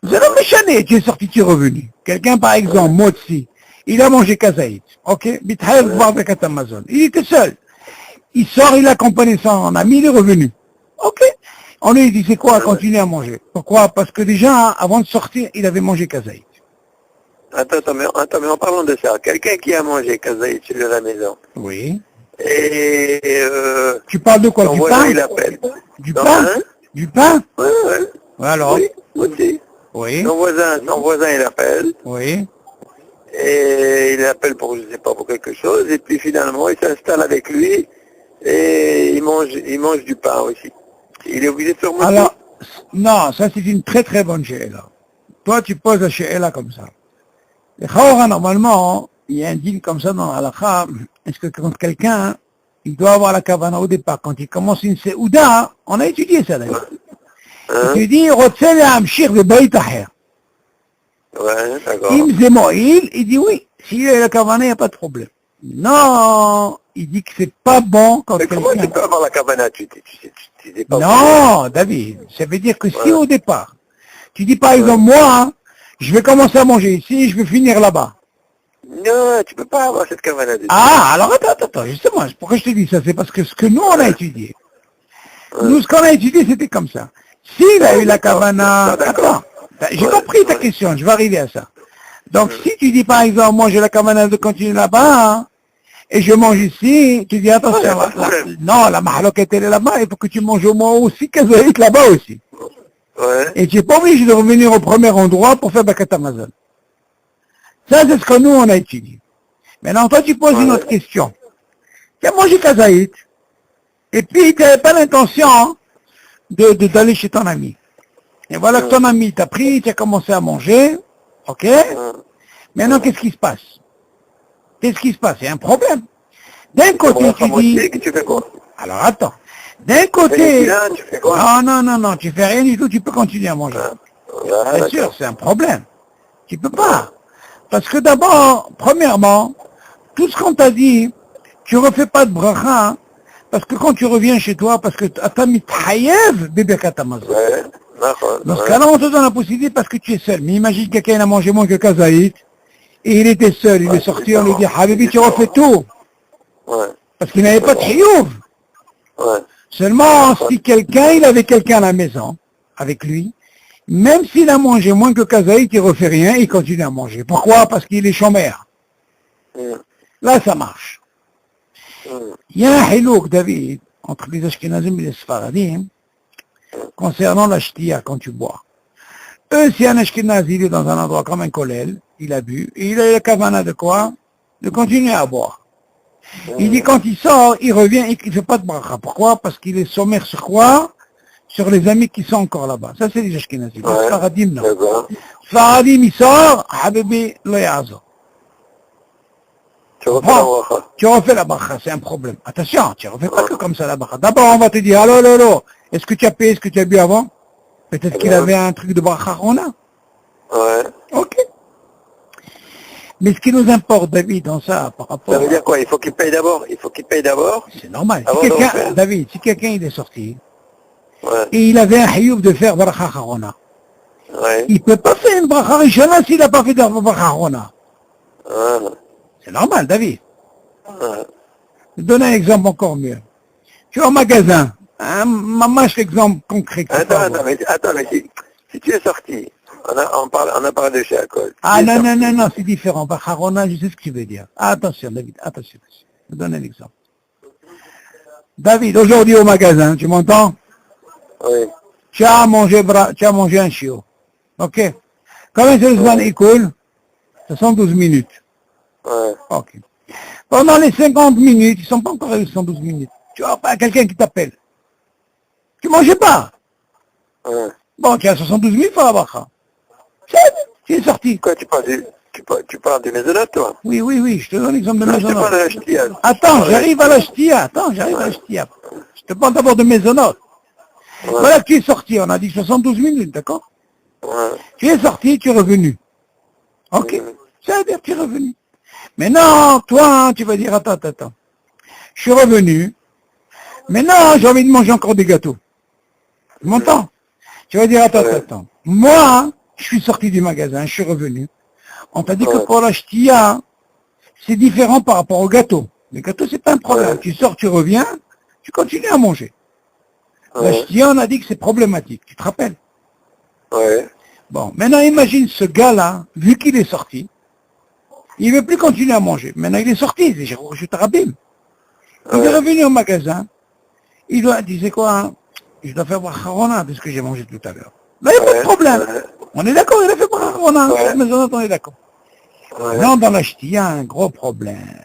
C'est le méchané, tu es sorti, tu es revenu. Quelqu'un, par exemple, Motsi, il a mangé kazaïd, ok? Mithayev barbekat Amazon. Il était seul. Il sort, il a accompagné son ami, il est revenu. Ok? On lui dit, c'est quoi? Continue à manger. Pourquoi? Parce que déjà, avant de sortir, il avait mangé kazaïd. Attends, mais en parlant de ça, quelqu'un qui a mangé kazaïd chez lui à la maison. Oui. Et tu parles de quoi? Du pain? Il appelle. Du pain? Du pain? Ouais. Alors? Oui, aussi. Oui. Son voisin, il appelle. Oui. Et il appelle pour, je sais pas, pour quelque chose. Et puis finalement, il s'installe avec lui. Et il mange du pain aussi. Il est obligé de se remonter. Alors, non, ça c'est une très très bonne she'ela. Toi, tu poses la she'ela comme ça. Les khawara, normalement, il y a un deal comme ça dans l'halakha. Est-ce que quand quelqu'un, il doit avoir la kavana au départ, quand il commence une seouda, on a étudié ça d'ailleurs. Tu dis, Rotsel Amshir de Baït Aher. Ouais, d'accord. Il dit oui. S'il a la kavana, il n'y a pas de problème. Non, il dit que c'est pas bon quand Mais comment tu quelqu'un... peux avoir la kavana? Tu dis pas. Non, David, ça veut dire que si au départ, tu dis par exemple, moi, je vais commencer à manger ici, je vais finir là-bas. Non, tu peux pas avoir cette kavana. Ah, alors attends, justement, pourquoi je te dis ça? C'est parce que ce que nous, on a étudié. Nous, ce qu'on a étudié, c'était comme ça. S'il a eu la kavana... Attends, j'ai compris ta question, je vais arriver à ça. Donc, si tu dis par exemple, moi j'ai la kavana de continuer là-bas, hein, et je mange ici, tu dis attention, non, la mahaloquette elle est là-bas, il faut que tu manges au moins aussi kazaït là-bas aussi. Ouais. Et tu n'es pas obligé de revenir au premier endroit pour faire Bakat Amazon. Ça, c'est ce que nous, on a étudié. Maintenant, toi, tu poses une autre question. Tu as mangé kazaït, et puis tu n'avais pas l'intention d'aller chez ton ami. Et voilà que ton ami t'a pris, tu as commencé à manger, ok? Maintenant, qu'est-ce qui se passe? Qu'est-ce qui se passe? Il y a un problème. D'un côté, tu dis... Tu fais quoi? Alors, attends. D'un côté... Tu fais quoi? Non, tu fais rien du tout, tu peux continuer à manger. C'est sûr, c'est un problème. Tu peux pas. Parce que d'abord, premièrement, tout ce qu'on t'a dit, tu refais pas de bracha, parce que quand tu reviens chez toi, parce que t'as mis taïev, bébé katamazon. Dans ce cas-là, on te donne la possibilité parce que tu es seul. Mais imagine quelqu'un a mangé moins que kazaït, et il était seul, il est sorti, on lui dit, Habibi, tu refais tout. Parce qu'il n'avait pas de chiyuv. Seulement, si quelqu'un, il avait quelqu'un à la maison, avec lui, même s'il a mangé moins que kazaït, il refait rien, il continue à manger. Pourquoi? Parce qu'il est chômeur. Là, ça marche. Il y a un hilouk, David, entre les Ashkenazim et les Sfaradim, concernant la shtia, quand tu bois. Eux, si un Ashkenaz, il est dans un endroit comme un kollel, il a bu, et il a la kavana de quoi? De continuer à boire. Il dit quand il sort, il revient et qu'il ne fait pas de bracha. Pourquoi? Parce qu'il est sommaire sur quoi? Sur les amis qui sont encore là-bas. Ça, c'est les Ashkenazim. Les Sfaradim, non. Sfaradim, il sort, Habibi, lo yazo. Tu refais la bracha, c'est un problème. Attention, tu ne refais pas que comme ça la bracha. D'abord, on va te dire, allô, est-ce que tu as payé ce que tu as bu avant? Peut-être qu'il avait un truc de bracha rona. Ok. Mais ce qui nous importe, David, dans ça, par rapport... Ça veut dire quoi? Il faut qu'il paye d'abord? C'est normal. Si quelqu'un, David, si quelqu'un il est sorti, Ouais. Et il avait un hayoub de faire bracha harona. Ouais. Il ne peut pas faire une bracha rishona s'il n'a pas fait de bracha harona. Ah. C'est normal, David. Ah. Je vais donner un exemple encore mieux. Tu es au magasin. Mamache l'exemple concret. Attends, mais si tu es sorti, on a parlé de chez Akol. Ah non, c'est différent. Bracha harona, je sais ce que tu veux dire. Ah, attention, David, attention. Je vais donner un exemple. David, aujourd'hui au magasin, tu m'entends? Oui. Tu as mangé un chiot. Ok. Combien c'est le zman écoule? 72 minutes. Ouais. Ok. Pendant les 50 minutes, ils ne sont pas encore les 112 minutes. Tu vois pas quelqu'un qui t'appelle. Tu mangeais pas. Ouais. Bon, tu as 72 minutes pour la bracha. Tu es sorti. Quoi, tu parles du mésonote, toi? Oui, je te donne l'exemple de Non, je te mésonote. parle de la ch'tia. Attends, j'arrive à la ch'tia. Je te parle d'abord de mésonote. Ouais. Voilà que tu es sorti, on a dit 72 minutes, d'accord? Ouais. Tu es sorti, tu es revenu. Ok, Mhm. ça veut dire que tu es revenu. Maintenant, toi, tu vas dire, attends. Je suis revenu. Maintenant, j'ai envie de manger encore des gâteaux. Tu m'entends? Tu vas dire, attends. Moi, je suis sorti du magasin, je suis revenu. On t'a dit que pour la ch'tia, c'est différent par rapport au gâteau. Les gâteaux, c'est pas un problème. Ouais. Tu sors, tu reviens, tu continues à manger. La Ouais. ch'tia, on a dit que c'est problématique. Tu te rappelles? Ouais. Bon, maintenant imagine ce gars-là, vu qu'il est sorti, il ne veut plus continuer à manger. Maintenant il est sorti, c'est Jérusalem Tarabim. Il est revenu au magasin, il disait quoi, hein, je dois faire Bracharona de ce que j'ai mangé tout à l'heure. Là, il n'y a pas de problème. Ouais. On est d'accord, il a fait Bracharona, Ouais. mais on est d'accord. Ouais. Non, dans la ch'ti, il y a un gros problème.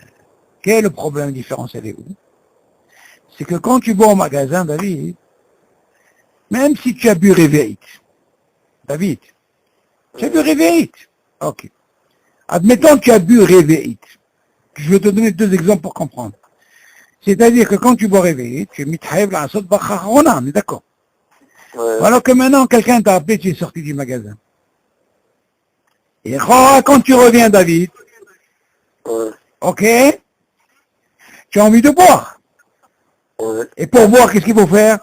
Quel est le problème différentiel est où? C'est que quand tu vas au magasin, David, même si tu as bu réveil, David, tu as bu réveil. Ok. Admettons que tu as bu réveillite. Je vais te donner 2 exemples pour comprendre. C'est-à-dire que quand tu bois réveillite, tu es mithaïb la asad bakharona, on est d'accord. Ouais. Alors que maintenant, quelqu'un t'a appelé, tu es sorti du magasin. Et quand tu reviens, David, Ouais. ok, tu as envie de boire. Ouais. Et pour boire, qu'est-ce qu'il faut faire?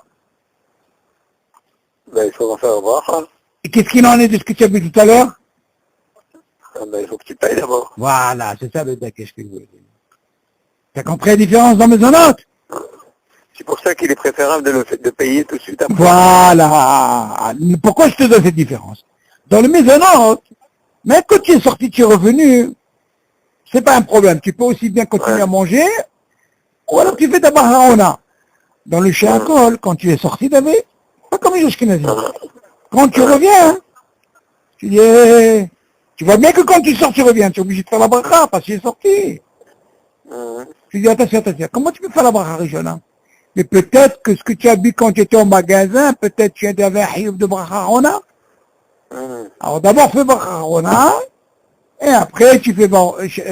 Ben, il faut en faire voir. Hein. Et qu'est-ce qu'il en est de ce que tu as bu tout à l'heure? Ah, ben, il faut que tu payes d'abord. Voilà, c'est ça le dakesh que je voulais dire. Tu as compris la différence dans mes notes? C'est pour ça qu'il est préférable de payer tout de suite après. Voilà. Pourquoi je te donne cette différence? Dans le mésonote, même quand tu es sorti, tu es revenu, c'est pas un problème. Tu peux aussi bien continuer à manger, ou alors tu fais ta barahona. Dans le chéakol, quand tu es sorti, David, pas comme les Ashkenazim. Quand tu reviens, tu dis, tu vois bien que quand tu sors, tu reviens, tu es obligé de faire la bracha parce que tu es sorti. Tu dis, attention, comment tu peux faire la bracha, Rishona? Mais peut-être que ce que tu as bu quand tu étais au magasin, peut-être tu avais un hiyub de bracha rona. Alors d'abord, fais bracha rona, et après, tu fais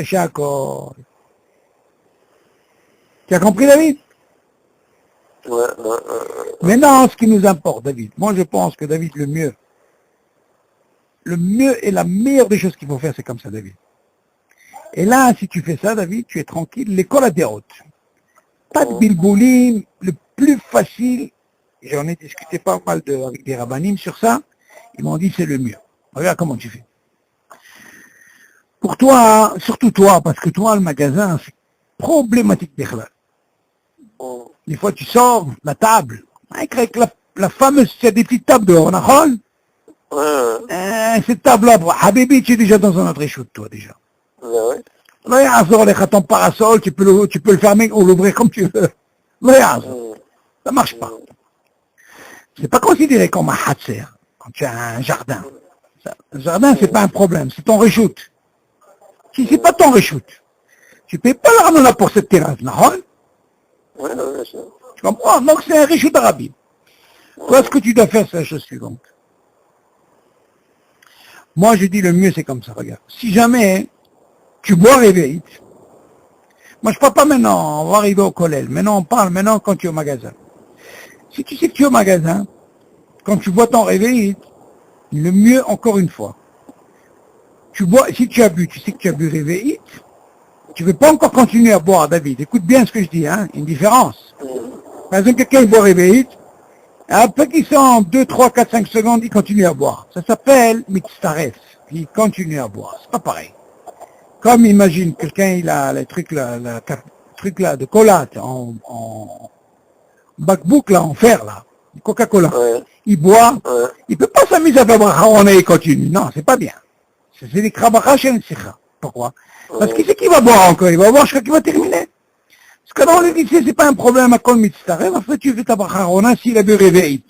shakol. Tu as compris, David? Ouais. Maintenant, ce qui nous importe, David, moi je pense que David, le mieux et la meilleure des choses qu'il faut faire, c'est comme ça, David. Et là, si tu fais ça, David, tu es tranquille, l'école a des routes. Pas de bilbouline, le plus facile, j'en ai discuté pas mal avec des rabbinim sur ça, ils m'ont dit c'est le mieux. Regarde comment tu fais. Pour toi, surtout toi, parce que toi, le magasin, c'est problématique d'Ekhlal. Des fois, tu sors, la table, avec la fameuse, il y a des petites tables dehors, on a cette table-là, Habibi, tu es déjà dans un autre échoute, toi, déjà. Ouais. Là, il y a ton parasol, tu peux le fermer ou l'ouvrir comme tu veux. Là, ça marche pas. C'est pas considéré comme un hatser, quand tu as un jardin. Un jardin, c'est pas un problème, c'est ton reshoot. Si c'est pas ton reshoot, tu payes pas l'argent pour cette terrasse, non? Ouais, bien sûr. Tu comprends? Donc c'est un reshoot arabe. Toi, ce que tu dois faire, c'est la chose suivante. Moi, je dis le mieux, c'est comme ça, regarde. Si jamais tu bois réveillite, moi je parle pas maintenant, on va arriver au collège. Maintenant on parle, maintenant quand tu es au magasin. Si tu sais que tu es au magasin, quand tu bois ton réveillite, le mieux encore une fois. Tu bois, si tu as bu, tu sais que tu as bu réveillite, tu ne veux pas encore continuer à boire, David. Écoute bien ce que je dis, hein, une différence. Par exemple, quelqu'un boit réveillite, après qu'il sent 2, 3, 4, 5 secondes, il continue à boire. Ça s'appelle mitzaref. Il continue à boire. C'est pas pareil. Comme imagine, quelqu'un, il a le truc là, de cola en backbook là, en fer là, Coca-Cola. Ouais. Il boit, Ouais. il peut pas s'amuser à faire bracha et il continue. Non, c'est pas bien. C'est des krabacha chez Sikha. Pourquoi? Parce qu'il sait qu'il va boire encore, il va boire jusqu'à qu'il va terminer. Parce que dans le lycée, c'est pas un problème à kol mitzaref, en fait tu fais ta bracha s'il a bu réveil.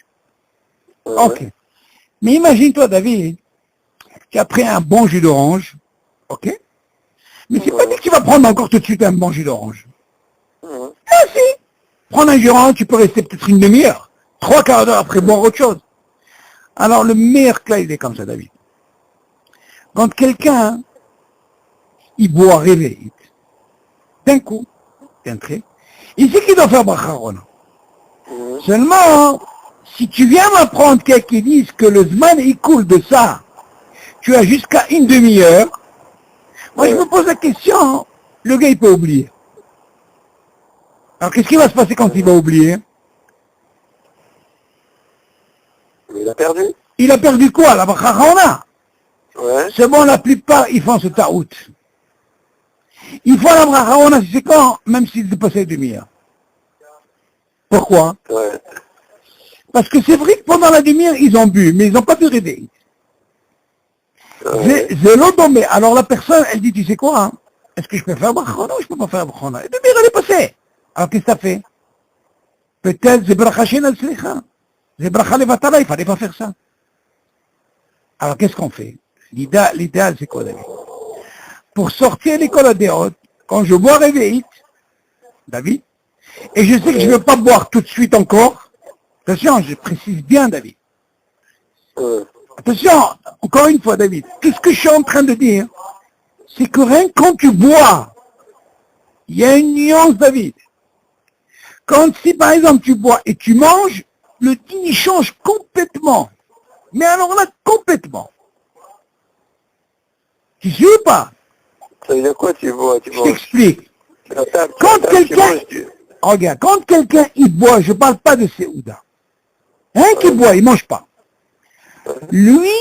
Ok. Mais imagine-toi, David, tu as pris un bon jus d'orange, ok? Mais c'est pas dit que tu vas prendre encore tout de suite un bon jus d'orange. Ah si! Prendre un jus d'orange, tu peux rester peut-être une demi-heure, 3 quarts d'heure après boire autre chose. Alors le meilleur cas, il est comme ça, David. Quand quelqu'un, il boit réveillite, d'un coup, d'un trait, il sait qu'il doit faire bracharona. Seulement, si tu viens m'apprendre quelqu'un qui dise que le zman, il coule de ça, tu as jusqu'à une demi-heure, moi, je me pose la question, le gars, il peut oublier. Alors, qu'est-ce qui va se passer quand il va oublier? Il a perdu. Il a perdu quoi? La bracha. Ouais. C'est bon, la plupart, ils font ce taout. Ils font la bracha, c'est quand? Même s'ils dépassaient une demi-heure. Pourquoi? Ouais. Parce que c'est vrai que pendant la demi-heure, ils ont bu, mais ils n'ont pas pu réveiller. C'est l'automé. Alors la personne, elle dit, tu sais quoi, hein? Est-ce que je peux faire brachona ou je peux pas faire brachona? Et demi-heure, elle est passée. Alors qu'est-ce que ça fait? Peut-être, c'est bracha shen al slicha. C'est bracha levatala, il fallait pas faire ça. Alors qu'est-ce qu'on fait? L'idéal, c'est quoi, David? Pour sortir l'école à déroute, quand je bois réveillite, David, et je sais que je ne veux pas boire tout de suite encore, attention, je précise bien, David. Attention, encore une fois, David, tout ce que je suis en train de dire, c'est que rien que quand tu bois, il y a une nuance, David. Quand si par exemple tu bois et tu manges, le din il change complètement. Mais alors là, complètement. Tu sais ou pas? Ça veut dire quoi tu bois, tu Je manges? t'explique. Quand quelqu'un- Regarde, quand quelqu'un il boit, je ne parle pas de Séouda. Hein, qui boit, il ne mange pas. Lui,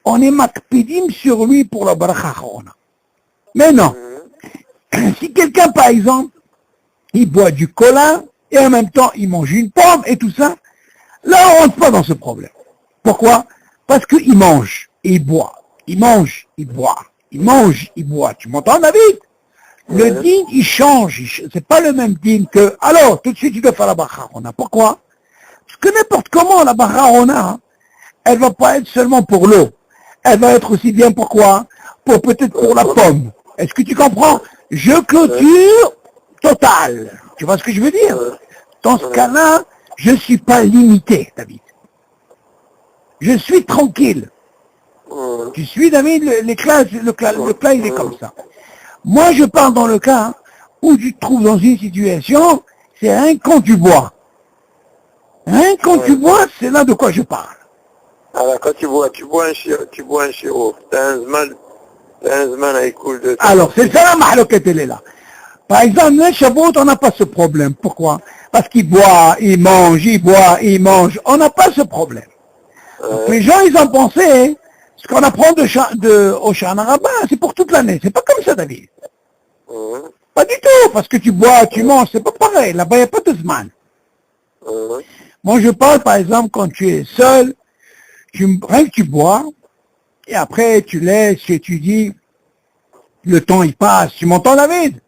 on est makpidim sur lui pour la bracha chorona. Mais non. Si quelqu'un, par exemple, il boit du cola et en même temps il mange une pomme et tout ça, là on ne rentre pas dans ce problème. Pourquoi? Parce qu'il mange et il boit. Il mange, il boit. Il mange, il boit. Tu m'entends, David? Le din, il change. C'est pas le même din que, alors, tout de suite, tu dois faire la bacharona. Pourquoi? Parce que n'importe comment, la bacharona, elle va pas être seulement pour l'eau. Elle va être aussi bien pourquoi? Peut-être pour la pomme. Est-ce que tu comprends? Je clôture total. Tu vois ce que je veux dire? Dans ce cas-là, je ne suis pas limité, David. Je suis tranquille. Tu suis, David, le plat, il est comme ça. Moi, je parle dans le cas où tu te trouves dans une situation, c'est rien quand tu bois. Hein, quand tu bois, c'est là de quoi je parle. Alors, quand tu bois un chirou, t'as un zman à écoule de... Alors, c'est ça la mahloquette, elle est là. Par exemple, les Shavuot, on n'a pas ce problème. Pourquoi? Parce qu'il boit, il mange, il boit, il mange. On n'a pas ce problème. Donc, les gens, ils ont pensé, ce qu'on apprend au Shana Rabbin, c'est pour toute l'année. C'est pas comme ça, David. Pas du tout, parce que tu bois, tu manges, c'est pas pareil. Là-bas, il n'y a pas de zman. Moi, je parle, par exemple, quand tu es seul, rien que tu bois, et après, tu laisses, et tu dis, le temps, il passe. Tu m'entends, David?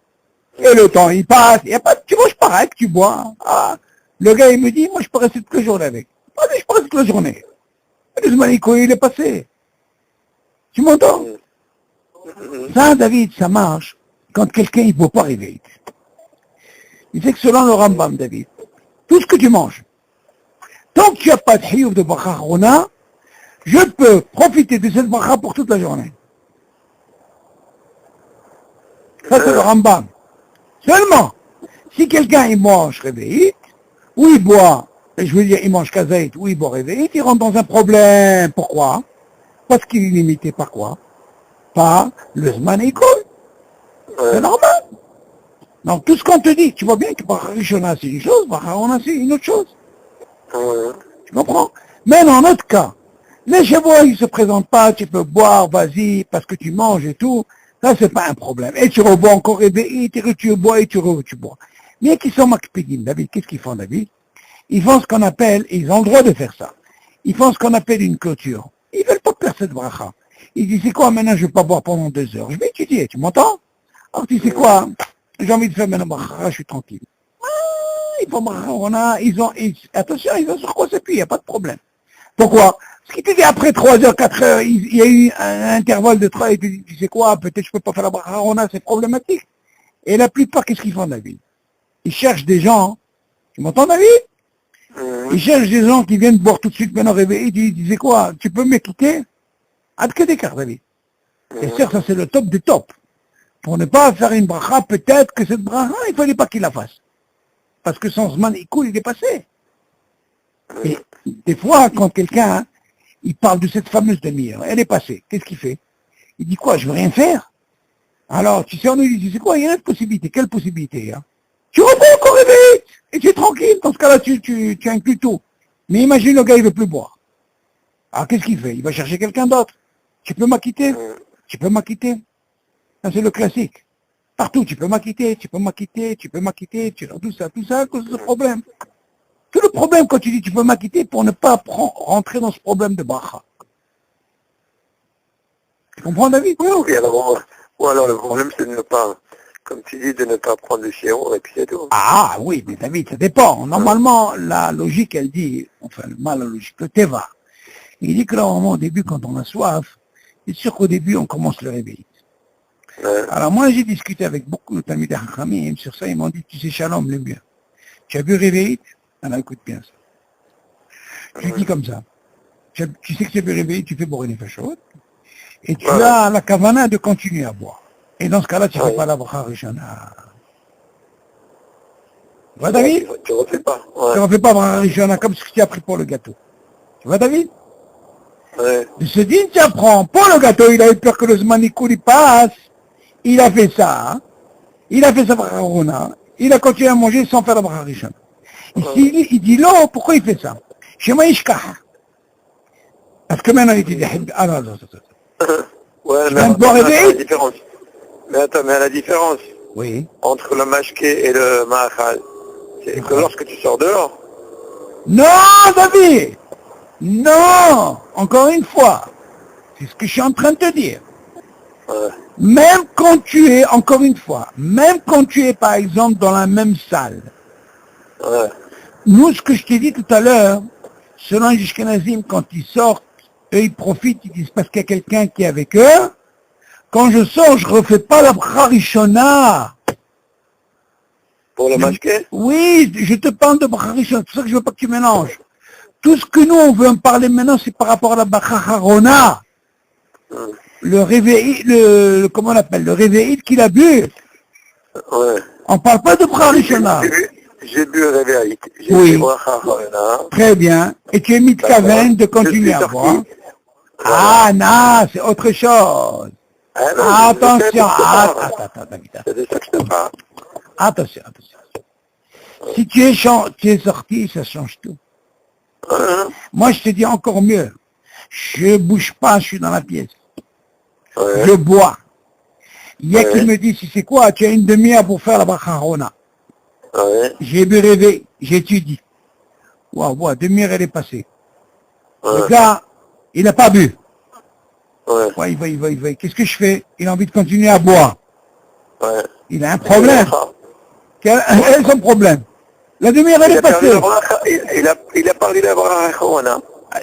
Et le temps, il passe. Tu manges pareil que tu bois. Ah, le gars, il me dit, moi, je peux rester toute la journée avec. Allez, je peux rester toute la journée. Le zmaniko, il est passé. Tu m'entends? Ça, David, ça marche quand quelqu'un, il ne peut pas réveiller. Il sait que selon le Rambam, David, tout ce que tu manges, tant que tu n'as pas de hiyuv de bracha chorona, je peux profiter de cette bracha pour toute la journée. Ça, c'est le Rambam. Seulement, si quelqu'un, il mange réveillite, ou il boit, je veux dire, il mange kazaït, ou il boit réveillite, il rentre dans un problème. Pourquoi? Parce qu'il est limité par quoi? Par le zman école. C'est normal. Donc, tout ce qu'on te dit, tu vois bien que bracha rishona, c'est une chose, bracha chorona, c'est une autre chose. Tu comprends? Mais dans notre cas, les chevaux, ils ne se présentent pas, tu peux boire, vas-y, parce que tu manges et tout. Ça, c'est pas un problème. Et tu rebois encore, et tu bois, et tu bois. Mais qui sont makpidim, David, qu'est-ce qu'ils font, David? Ils font ce qu'on appelle, ils ont le droit de faire ça. Ils font ce qu'on appelle une clôture. Ils veulent pas faire cette bracha. Ils disent, c'est quoi, maintenant, je vais pas boire pendant 2 heures. Je vais étudier, tu m'entends? Alors, tu sais quoi? J'ai envie de faire maintenant bracha, je suis tranquille. Ils font bracha, attention, ils ont sur quoi s'appuyer, il n'y a pas de problème. Pourquoi? Parce qu'il te dit après 3 heures, 4 heures, il y a eu un intervalle de 3 et tu dis, tu sais quoi, peut-être je peux pas faire la bracha, c'est problématique. Et la plupart, qu'est-ce qu'ils font, David? Ils cherchent des gens, tu m'entends, David? Ils cherchent des gens qui viennent boire tout de suite, maintenant réveillés, ils disent, tu sais quoi, tu peux m'écouter? À que d'écart, David. Et sûr, ça c'est le top du top. Pour ne pas faire une bracha, peut-être que cette bracha, il fallait pas qu'il la fasse. Parce que son zman, il est passé. Et des fois, quand quelqu'un, il parle de cette fameuse demi-heure, elle est passée, qu'est-ce qu'il fait? Il dit quoi, je veux rien faire? Alors, tu sais, on lui dit, c'est quoi, il y a une possibilité, quelle possibilité hein? Tu reprends encore réveillé, et tu es tranquille, dans ce cas-là, tu inclus tout. Mais imagine, le gars, il veut plus boire. Alors, qu'est-ce qu'il fait? Il va chercher quelqu'un d'autre. Tu peux m'acquitter? Tu peux m'acquitter? Ça, c'est le classique. Partout, tu peux m'acquitter, tu peux m'acquitter, tu peux m'acquitter, tout ça, à cause de ce problème. Tout le problème quand tu dis tu peux m'acquitter pour ne pas rentrer dans ce problème de bracha. Tu comprends, David? Oui, ou alors le problème c'est de ne pas, comme tu dis, de ne pas prendre le chien et puis c'est tout. Ah oui, mais David, ça dépend. Normalement, la logique, elle dit, enfin, la logique, le teva, il dit que là, au début, quand on a soif, c'est sûr qu'au début, on commence le réveil. Alors moi, j'ai discuté avec beaucoup de Talmidei Chachamim sur ça, ils m'ont dit, tu sais, Shalom, le mieux. Tu as vu réveiller? Alors écoute bien ça. Tu dis comme ça. Tu sais que tu as vu réveiller, tu fais boire une fachot, et tu as la kavana de continuer à boire. Et dans ce cas-là, tu ne fais Oui. pas la bracha rishona. Tu vois, David? Tu refais pas. Tu Ouais. ne refais pas bracha rishona comme ce que tu as pris pour le gâteau. Tu vois, David? Ouais. De ce din, tu apprends. Pour le gâteau, il a eu peur que le zmanikoul il passe. Il a fait ça. Hein. Il a fait sa bracha rishona. Il a continué à manger sans faire la bracha rishona. Ici, il dit non, pourquoi il fait ça? Chez moi, parce que maintenant, il dit, ah non, non, non. Ouais, Tu mais viens de boire attends, et la différence. Mais attends, mais la différence Oui. entre le mashké et le ma'achal, c'est que lorsque tu sors dehors, Non, David. Non, encore une fois. C'est ce que je suis en train de te dire. ouais, Même quand tu es, encore une fois, même quand tu es par exemple dans la même salle, ouais, nous ce que je t'ai dit tout à l'heure, selon les Ashkenazim, quand ils sortent, eux ils profitent, ils disent parce qu'il y a quelqu'un qui est avec eux, quand je sors, je refais pas la bracha rishona. pour le mashké, Oui, je te parle de bracha rishona, c'est pour ça que je veux pas que tu mélanges. Tout ce que nous on veut en parler maintenant, c'est par rapport à la bracha harona. Le réveil, comment on appelle, le réveil qu'il a bu. ouais. On parle pas de bracha rishona. J'ai bu le réveil, j'ai Oui. bu bracha harona. Très bien. Et tu es mis de Kaven de continuer à boire. Ah, non, c'est autre chose. Ah, non, Attention, attends, David. c'est de ça que je te parle. Attention. Si tu es sorti, ça change tout. Hein, Moi, je te dis encore mieux. Je bouge pas, je suis dans la pièce. ouais, Je bois. Il y a qui Ouais. me dit, si c'est quoi, tu as une demi-heure pour faire la bracha harona. ouais, J'ai bu réveil, j'étudie. Waouh, demi-heure, elle est passée. Le ouais, gars, il n'a pas bu. ouais, Ouais, il va. Qu'est-ce que je fais? Il a envie de continuer à boire. ouais. Il a un problème. Quel est son problème? La demi-heure, elle Il est a perdu passée. la bracha, il a parlé de la bracha harona.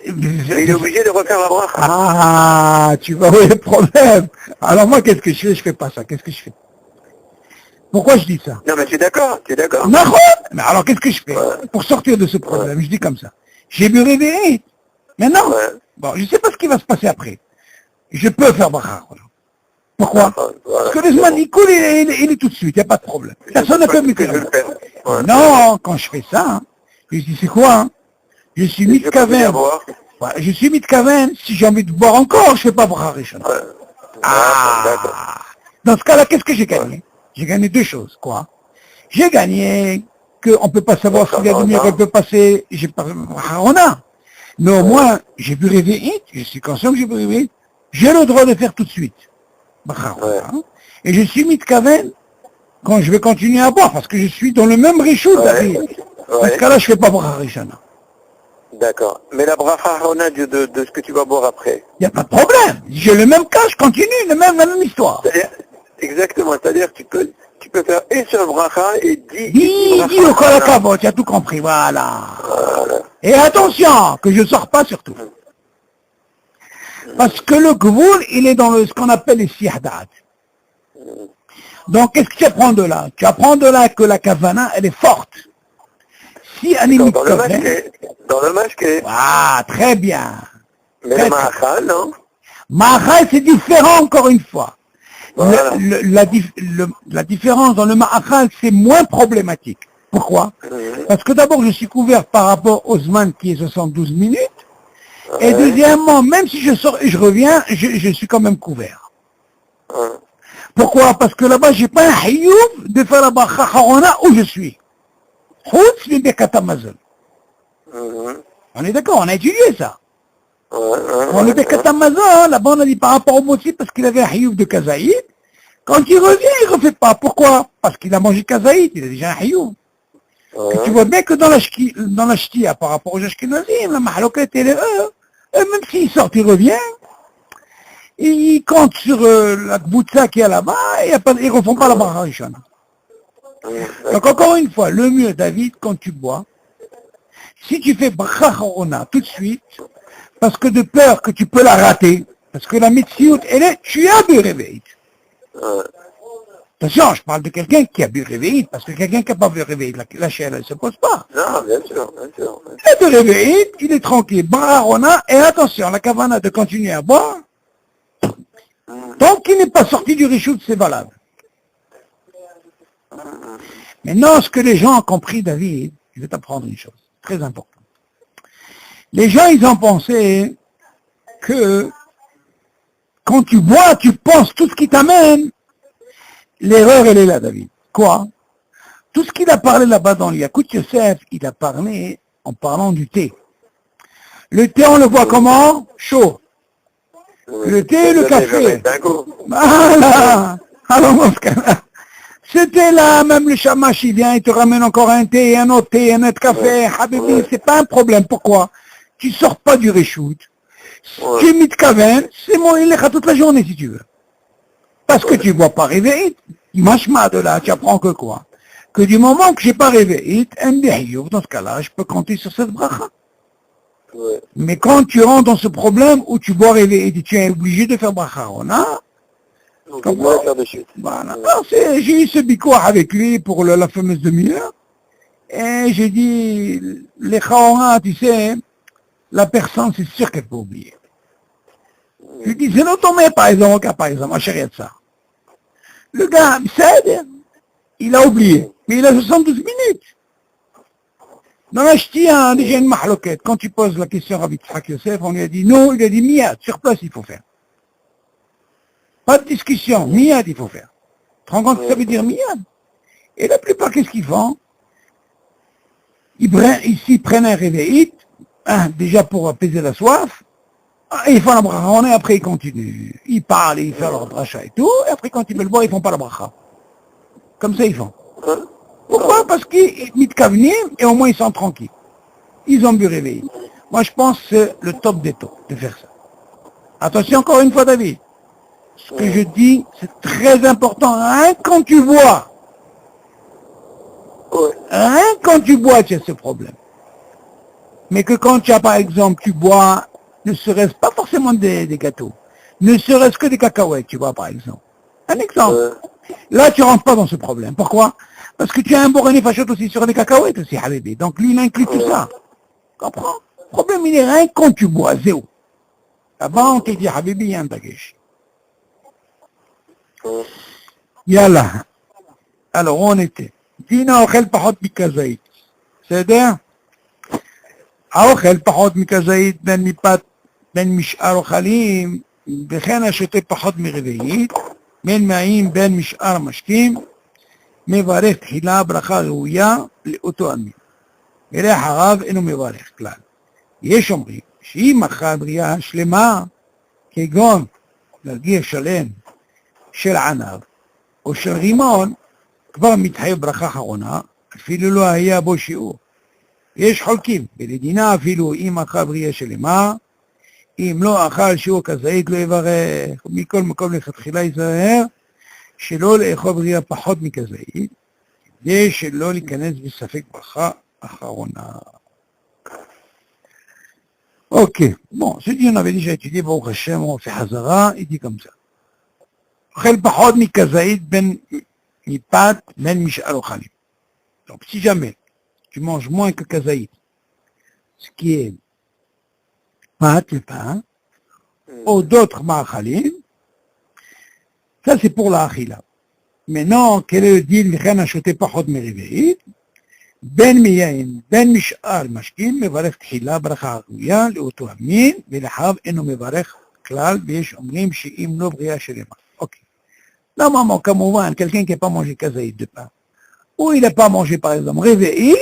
Mais il est obligé de refaire la bracha. Ah, tu vois où est le problème. Alors moi, qu'est-ce que je fais? Je fais pas ça. Qu'est-ce que je fais? Pourquoi je dis ça? Non, mais tu es d'accord, D'accord. Mais alors, qu'est-ce que je fais? Ouais. Pour sortir de ce problème, je dis comme ça. J'ai bu réveillé. Maintenant, Ouais. bon, je sais pas ce qui va se passer après. Je peux faire bracha. Pourquoi? Voilà, Parce que le Zman, il coule, il est tout de suite, il n'y a pas de problème. Personne ne peut me que je dire. le fais. Ouais. Non, quand je fais ça, hein, je dis, c'est quoi? Hein? Je suis Et je vais continuer à mitkaven. boire. Ouais, je suis mitkaven. Si j'ai envie de boire encore, je fais pas bracha rishona. Ouais. D'accord. Dans ce cas-là, qu'est-ce que j'ai gagné? J'ai gagné deux choses, quoi. J'ai gagné qu'on ne peut pas savoir s'il y a demi-heure qu'on peut passer, j'ai pas harona. Mais au moins, j'ai bu réveiller, je suis conscient que j'ai bu réveiller, j'ai le droit de faire tout de suite. Et je suis mitkaven quand je vais continuer à boire, parce que je suis dans le même richou, David. Dans ce cas-là, je fais pas bracha rishona. D'accord. Mais la bracha harona de ce que tu vas boire après. Il n'y a pas de problème. J'ai le même cas, je continue, la même histoire. Exactement. C'est-à-dire que tu peux faire une seule bracha et 10 Dis au kolakavot, tu as tout compris, voilà. Et attention, que je ne sors pas surtout. Parce que le gvoul, il est dans ce qu'on appelle les sihadat. Donc, qu'est-ce que tu apprends de là? Tu apprends de là que la kavana, elle est forte. Si animé dans le mashké. Ah, très bien. Mais le ma'achal, non? Ma'achal, c'est différent encore une fois. Voilà. La différence dans le ma'achal, c'est moins problématique. Pourquoi? Parce que d'abord, je suis couvert par rapport au Zman qui est 72 minutes. Et deuxièmement, même si je sors et je reviens, je suis quand même couvert. Pourquoi? Parce que là-bas, j'ai pas un hayoub de faire la bracha harona où je suis. Houtz le Birkat Hamazon. On est d'accord, on a étudié ça. Dans le Birkat Hamazon, là-bas, on a dit par rapport au Motsi, parce qu'il avait un hayoub de Kazaïd. Quand il revient, il ne refait pas. Pourquoi? Parce qu'il a mangé Kazaïd, il a déjà un hayoub. Que tu vois bien que dans la shtia, par rapport aux Ashkenazim, la mahaloket, elle est même s'il sort, il revient, il compte sur la gboutza qu'il y a là-bas, et ils ne refont pas la bracha rishona. Donc encore une fois, le mieux, David, quand tu bois, si tu fais bracha harona tout de suite, parce que de peur que tu peux la rater, parce que la mitziout, elle est, tu as bu réveil. Attention, je parle de quelqu'un qui a bu réveil, parce que quelqu'un qui n'a pas bu réveil, la chaîne, elle ne se pose pas. Non, bien sûr. Il a bu réveil, il est tranquille, bracha harona, et attention, la kavana de continuer à boire, Tant qu'il n'est pas sorti du Rishut, c'est valable. Maintenant, ce que les gens ont compris, David, je vais t'apprendre une chose, très importante. Les gens, ils ont pensé que quand tu bois, tu penses tout ce qui t'amène. L'erreur, elle est là, David. Quoi? Tout ce qu'il a parlé là-bas dans l'Yakut Yosef, il a parlé en parlant du thé. Le thé, on le voit comment? Chaud. Le thé et le café. Voilà. Alors, dans ce cas-là, c'était là, même le shamash, il vient, il te ramène encore un thé, un autre café. Habibi, c'est pas un problème. Pourquoi? Tu sors pas du reshoot. Tu es mitkaven, c'est mon ilekha toute la journée, si tu veux. Parce que tu bois pas réveillé. Machma de là, tu apprends que quoi? Que du moment que j'ai pas réveillé, dans ce cas-là, je peux compter sur cette bracha. Mais quand tu rentres dans ce problème où tu bois réveillé, tu es obligé de faire bracha, voilà. Alors, j'ai eu ce bikoua avec lui pour la fameuse demi-heure. Et j'ai dit, les chaora, tu sais, la personne, c'est sûr qu'elle peut oublier. Je lui dis, c'est non tombé, par exemple, à ça. Le gars, il a oublié, mais il a 72 minutes. Dans la ch'tia, déjà une mahloquette. Quand tu poses la question à Rabbi Tzhak Yosef, on lui a dit non, il a dit miyad, sur place il faut faire. Pas de discussion, miyad il faut faire. Tu te rends compte que ça veut dire miyad? Et la plupart, qu'est-ce qu'ils font? Ici, ils prennent un réveil, déjà pour apaiser la soif, et ils font la bracha, et après ils continuent. Ils parlent, ils font leur bracha et tout, et après quand ils veulent boire, ils font pas la bracha. Comme ça ils font. Pourquoi? Parce qu'ils mitkavnim, et au moins ils sont tranquilles. Ils ont bu réveil. Moi je pense que c'est le top des tops de faire ça. Attention encore une fois David. Ce que je dis, c'est très important. Rien quand tu bois. Rien quand tu bois, tu as ce problème. Mais que quand tu as par exemple, tu bois, ne serait-ce pas forcément des gâteaux, ne serait-ce que des cacahuètes, tu vois par exemple. Un exemple. Là, tu rentres pas dans ce problème. Pourquoi? Parce que tu as un Boré Fachot aussi sur les cacahuètes aussi, Habibi. Donc lui, il inclut tout ça. Comprends? Le problème, il est rien quand tu bois, zéro. Avant, on t'a dit, Habibi, il y a un dagesh. Yallah. Alors, on était. Dina ochel pachot mikazait. C'est-à-dire, האוכל פחות מכזית בין מפת, בין משאר אוכלים, וכן השותה פחות מרביעית, בין מים בין משאר המשקים, מברך תחילה ברכה ראויה לאותו המין. ולאחריו הרב אינו מברך כלל. יש אומרים שאם אכל בריאה שלמה, כגון להרגיע שלם של ענב, או של רימון, כבר מתחייב ברכה אחרונה, אפילו לא היה בו שיעור. יש חולקים, ולדינה אפילו אם אכל בריאה שלמה, אם לא אכל שיעור כזית לא יברך, מכל מקום לכתחילה יזהר, שלא לאכול בריאה פחות מכזית, כדי שלא להיכנס בספק ברכה אחרונה. Ok, bon, ce dit on avait déjà étudié, Baruch Hashem, on fait Hazara, il dit comme ça. אוכל פחות מכזית בין מפת בין משאר אוכלים. Donc si jamais tu manges moins que kazaït, ce qui est pâte, le pain, ou d'autres ma'achalim, ça c'est pour la achila. Maintenant, quel est le deal? L'chen acheté pachot meriveït, ben miyain, ben mish'ar mashkin, mevarech tchila bracha aruya, לאותו המין, ולאחריו אינו מברך כלל, ויש אומרים שאם לא בריאה שלמה. Ok. Normalement, כמובן, quelqu'un qui n'a pas mangé kazaït de pain, ou il n'a pas mangé par exemple réveillé,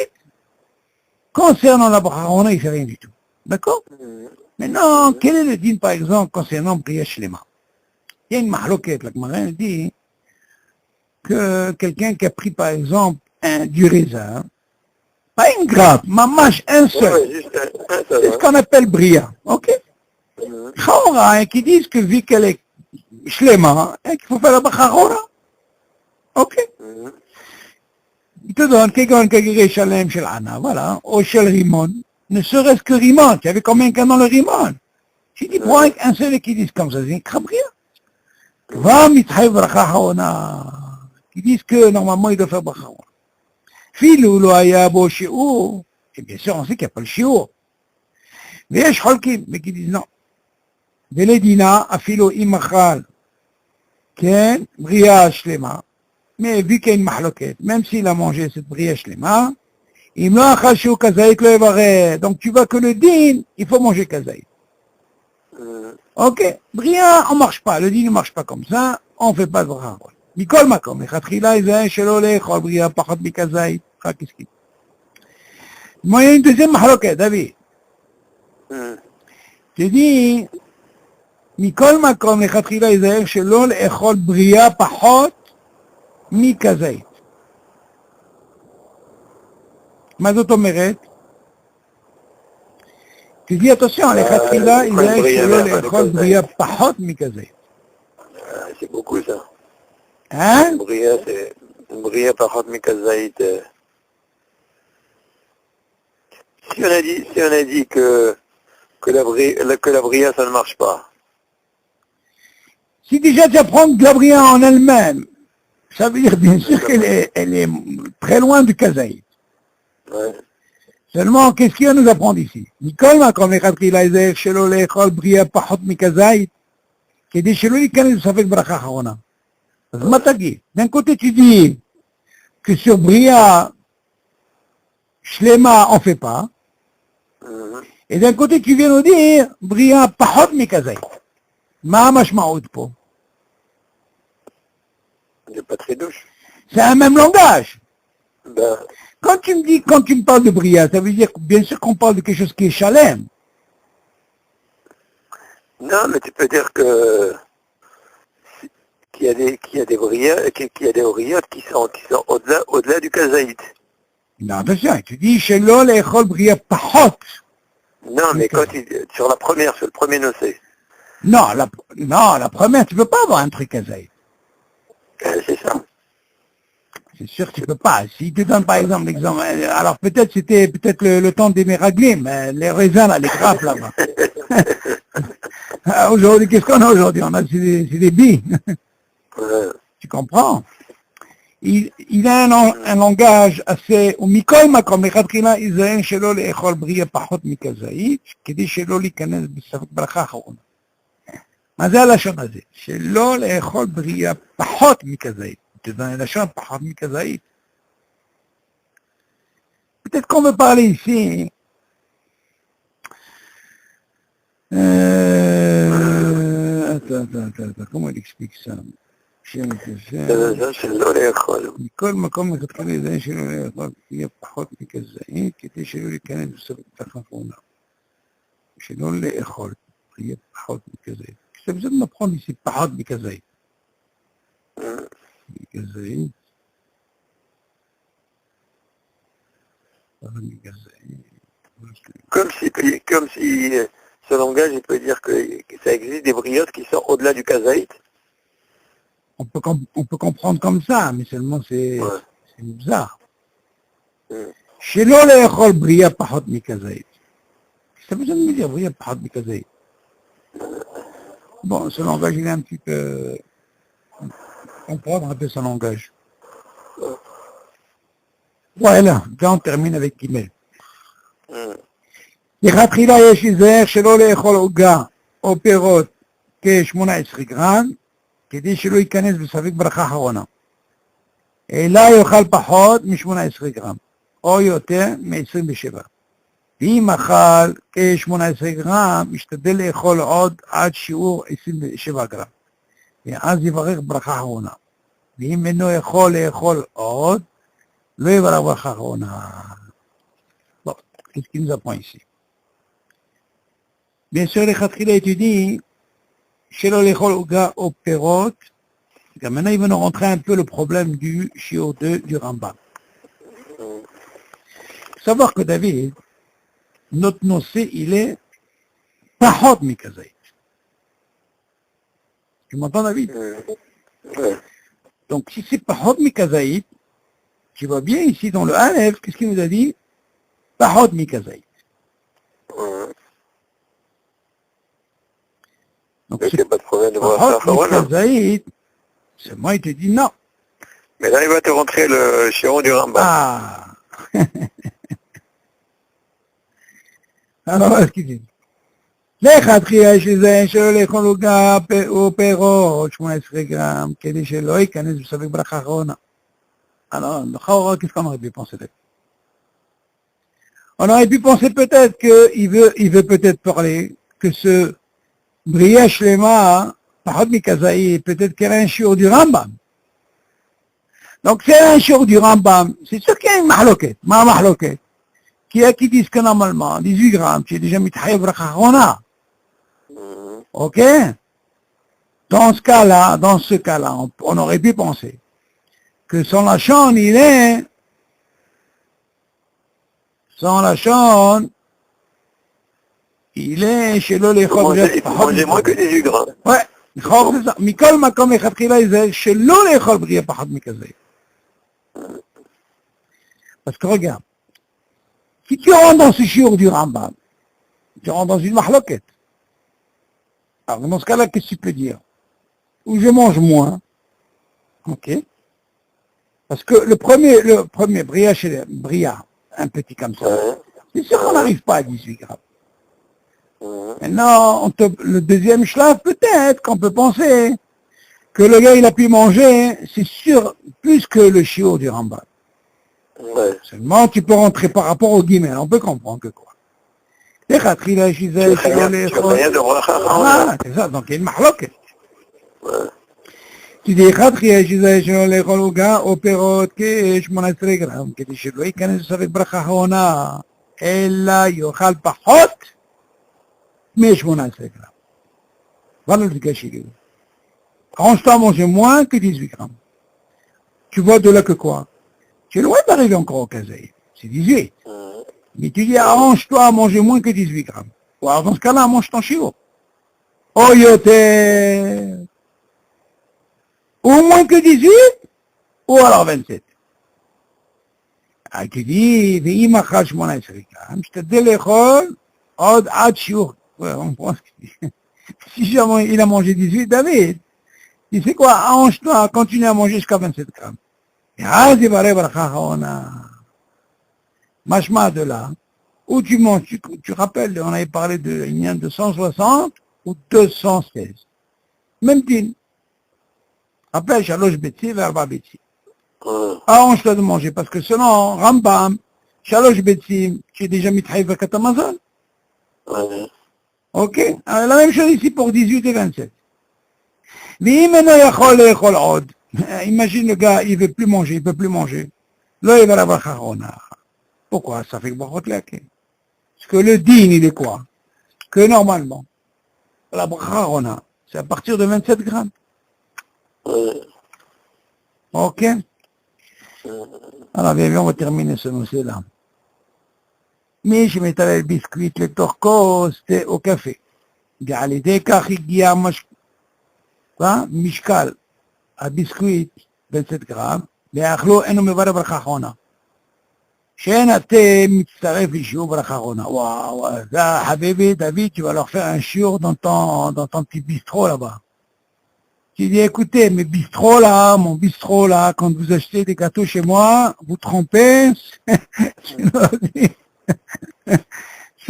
concernant la bracha, il ne fait rien du tout. D'accord? Maintenant, quel est le din, par exemple, concernant Briya Shlema? Il y a une mahloquette, la Gemara dit que quelqu'un qui a pris, par exemple, du raisin, pas une grappe, mamache, un seul, c'est ce qu'on appelle Briya. Ok? Chaura, qui disent que vu qu'elle est Shlema, qu'il faut faire la bracha. Ok? Il te donne quelqu'un qui est chalem shel ana, voilà, ou shel rimon, ne serait-ce que rimon. Tu avais combien de dans le rimon? Tu dis, pour un seul qui dit comme ça, c'est une krabria. Va mithaïv bracha haona, qui disent que normalement il doit faire bracha haona. Filou lo haya bo shi'ur, et bien sûr on sait qu'il n'y a pas le shi'ur. Mais il y a cholkim, mais qui disent non. Veledina, afilo imachal, Ken, Bria Shlema. Mais vu qu'il y a une mahloket, même s'il a mangé cette Bria Shlema, il m'a achal kazaït le evare. Donc tu vois que le din, il faut manger kazaït. Ok, Bria, on marche pas. Le din ne marche pas comme ça. On fait pas de bras. Mikol makom. Lechatchila, Isaïe, shelo lechol Bria, pachot mikazaït. Qu'est-ce qu'il dit? Moi, il y a une deuxième mahloket, David. Tu dis, מכל מקום לכתחילה ייזהר שלא לאכול בריאה פחות מכזית. מה זאת אומרת? תדעי attention, לכתחילה ייזהר שלא לאכול בריאה פחות מכזית. C'est beaucoup ça. Hein? Une bria pachot mikazait. Si on a dit que la bria ça ne marche pas. Si déjà tu apprends de la bria en elle-même, ça veut dire bien sûr qu'elle est très loin du kazaït. Ouais. Seulement, qu'est-ce qu'il va nous apprendre ici? Nicole m'a comme les khatkhila izer shelo le'echol bria pachot mikazait, kedi shelo yikanes safek bracha harona. אז מה תגיד? D'un côté tu dis que sur bria shlema on fait pas, et d'un côté tu viens nous dire bria pachot mikazait. מה המשמעות פה? C'est pas très douche. C'est un même langage. Ben, Quand tu me parles de bria, ça veut dire bien sûr qu'on parle de quelque chose qui est chalem. non, mais tu peux dire que qu'il y a des briottes qui sont au-delà du kazaït. Non, attention, tu dis shelo le'echol bria pachot. Non, mais quand sur le premier nocé, Non, la première, tu peux pas avoir un truc kazaït. c'est ça. C'est sûr que tu peux pas. Si tu donnes par exemple l'exemple, alors peut-être c'était le temps des méraglim, les raisins là, les grappes là-bas. Aujourd'hui, qu'est-ce qu'on a aujourd'hui? On a c'est des billes. Tu comprends? Il a un langage assez, ומכל מקום, לכתחילה ייזהר שלא לאכול בריאה פחות מכזית, כדי שלא להיכנס בספק ברכה אחרונה. מה זה הלשון הזה? שלא לאכול בריאה פחות מכזית. Tu donnes la chambre par Mikazaït. Peut-être qu'on veut parler ici. Attends, comment il explique ça? מכל מקום לכתחילה יזהר שלא לאכול בריאה פחות מכזית, כדי שלא להיכנס בספק ברכה אחרונה. שלא לאכול בריאה פחות מכזית. Ça veut dire de m'apprendre ici pachot mikazait. Mikazait. Comme si ce langage, il peut dire que ça existe des briottes qui sont au-delà du kazaït. On peut comprendre comme ça, mais seulement c'est bizarre. Shelo le'echol bria pachot mikazait. Ça veut dire me dire bria pachot mikazait. Bon, ce langage, il est un petit peu... comprendre un peu son langage. Voilà, là on termine avec Gimel. לכתחילה יש להיזהר שלא לאכול עוגה או פירות כ-18 גרם, כדי שלא ייכנס בספק ברכה אחרונה. אלא יאכל פחות מ-18 גרם, או יותר מ-27. ואם אכל כ-18 גרם, משתדל לאכול עוד עד שיעור 27 גרם. ואז יברך ברכה אחרונה. ואם אינו יכול לאכול עוד, לא יברך ברכה אחרונה. Bon, qu'est-ce qu'il nous apprend ici? Bien sûr, לכתחילה étudie, שלא לאכול עוגה או פירות. Maintenant, il va nous rentrer un peu le problème du shiur 2 du Rambam. Savoir que David, notre nocé, il est pachot mikazait. Tu m'entends, David? Donc, si c'est pachot mikazait, tu vois bien ici dans le Aleph, qu'est-ce qu'il nous a dit? Pachot mikazait. Donc, c'est pas de problème de voir ça. pachot mikazait, c'est moi, il te dit non. Mais là, il va te rentrer le shiur du Rambam. Ah. Alors, qu'est-ce qu'il dit? לכתחילה יש לזה שלא לאכול עוגה ופירות 18 גרם, כדי שלא ייכנס בספק ברכה אחרונה. Alors, qu'est-ce qu'on aurait pu penser d'être? On aurait pu penser peut-être qu'il veut peut-être parler que ce Bria Shlema, Pahad Mikazaï, peut-être qu'elle a un shiur du Rambam. Donc, c'est un shiur du Rambam. C'est sûr qu'il y a une mahloket. Ma mahloket. Qui disent que normalement, 18 grammes, tu es déjà mis taïb rachona. Ok? Dans ce cas-là, on aurait pu penser que son lachon, il est, chez l'eau les chobres. Il faut manger moins que 18 grammes. Ouais. Mikol makom echatchila, il chez l'eau les chobres, il y a pas de mikazé. Parce que regarde, si tu rentres dans ce shiur du Rambam, tu rentres dans une mahloket. Alors, dans ce cas-là, qu'est-ce que tu peux dire? Ou je mange moins. Ok. Parce que le premier bria, un petit comme ça, c'est sûr qu'on n'arrive pas à 18 grammes. Maintenant, le deuxième shlaf, peut-être qu'on peut penser que le gars, il a pu manger, c'est sûr, plus que le shiur du Rambam. Ouais. Seulement, tu peux rentrer par rapport au guillemets, on peut comprendre que quoi. C'est ça, donc il y a une mahloket. Tu dis, au perot, que 18 grammes, כדי שלא ייכנס לספק ברכה אחרונה, אלא יאכל פחות מ-18 grammes. Voilà le cas chez lui. Arrange-toi à manger moins que 18 grammes. Tu vois de là que quoi? Tu es loin d'arriver encore au kazaï. C'est 18. Mais tu dis, arrange-toi à manger moins que 18 grammes. Ou alors dans ce cas-là, mange ton chiot. Oh, yoter. Ou moins que 18, ou alors 27. Tu dis, ואם אכל 18 גרם, שתדל לאכול עוד עד שיעור. Ouais, on pense que si jamais il a mangé 18, David, tu sais quoi, arrange-toi, continue à manger jusqu'à 27 grammes. Et אז יברא ברכה אחרונה. Machma de là, où tu manges, tu rappelles, on avait parlé de Inyan de 160 ou 216. Même din. Rappelle, Shalosh Betsi, Verba Betsi. Arrange-toi de manger, parce que selon Rambam, Shalosh Betsi, tu es déjà mis Taïva Katamazal. Ok? Alors, la même chose ici pour 18 et 27. Imagine le gars, il veut plus manger, Là, il va l'avoir Charona. Pourquoi? Ça fait que Brachot Laké. Parce que le din, il est quoi? Que normalement, la Bracharona, c'est à partir de 27 grammes. Ok? Alors, bien, on va terminer ce dossier-là. Mais je m'étalais le biscuit, le torco, c'était au café. Galidé, Kachigia, Mishkal, à biscuit, 27 grammes, les achlo, et nous me voilà Brachachona. שאין אתם מצטרף לשיעור ברכה אחרונה. וואו, ça, Habibi, David, tu vas leur faire un shiur dans ton petit bistrot là-bas. Tu dis, écoutez, mon bistrot là, quand vous achetez des gâteaux chez moi, vous trompez,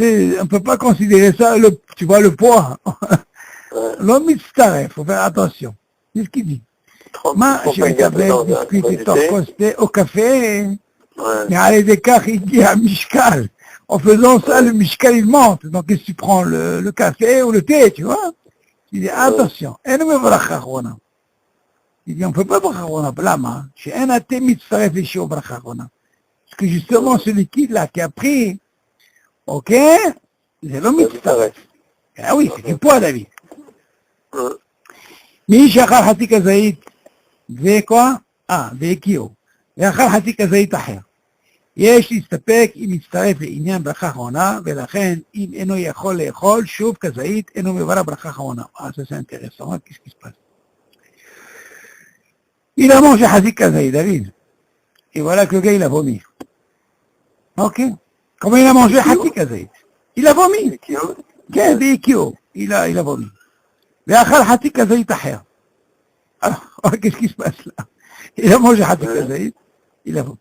on ne peut pas considérer ça, tu vois, le poids. L'homme mitzaref, faut faire attention. C'est ce qu'il dit. Moi, je vais t'appeler biscuit et torcosté au café. Mais à l'écart, il dit à Mishkal. En faisant ça, le Mishkal, il monte. Donc, qu'est-ce que tu prends, le café ou le thé, tu vois? Il dit, attention. Il dit, on ne peut pas bracharona. Lama. Chez un athé mitzaref et shiur bracharona. Parce que justement, ce liquide-là qui a pris, ok, c'est le mitzaref. Ah oui, c'est du poids, David. מי שאכל חצי כזית וכוח, והקיאו, ואכל חצי כזית אחר. יש להסתפק אם יצטרף לעניין ברכה אחרונה, ולכן אם אינו יכול לאכול שוב כזית, אינו מברך ברכה אחרונה. Ça c'est intéressant, qu'est-ce qui se passe? Il a mangé חצי כזית, David. Et voilà que le gars il a vomi. Ok? Comment il a mangé חצי כזית? Il a vomi. כן, והקיאו. Il a vomi. ואכל חצי כזית אחר. Alors, qu'est-ce qui se passe là? Il a mangé חצי כזית, il a vomi.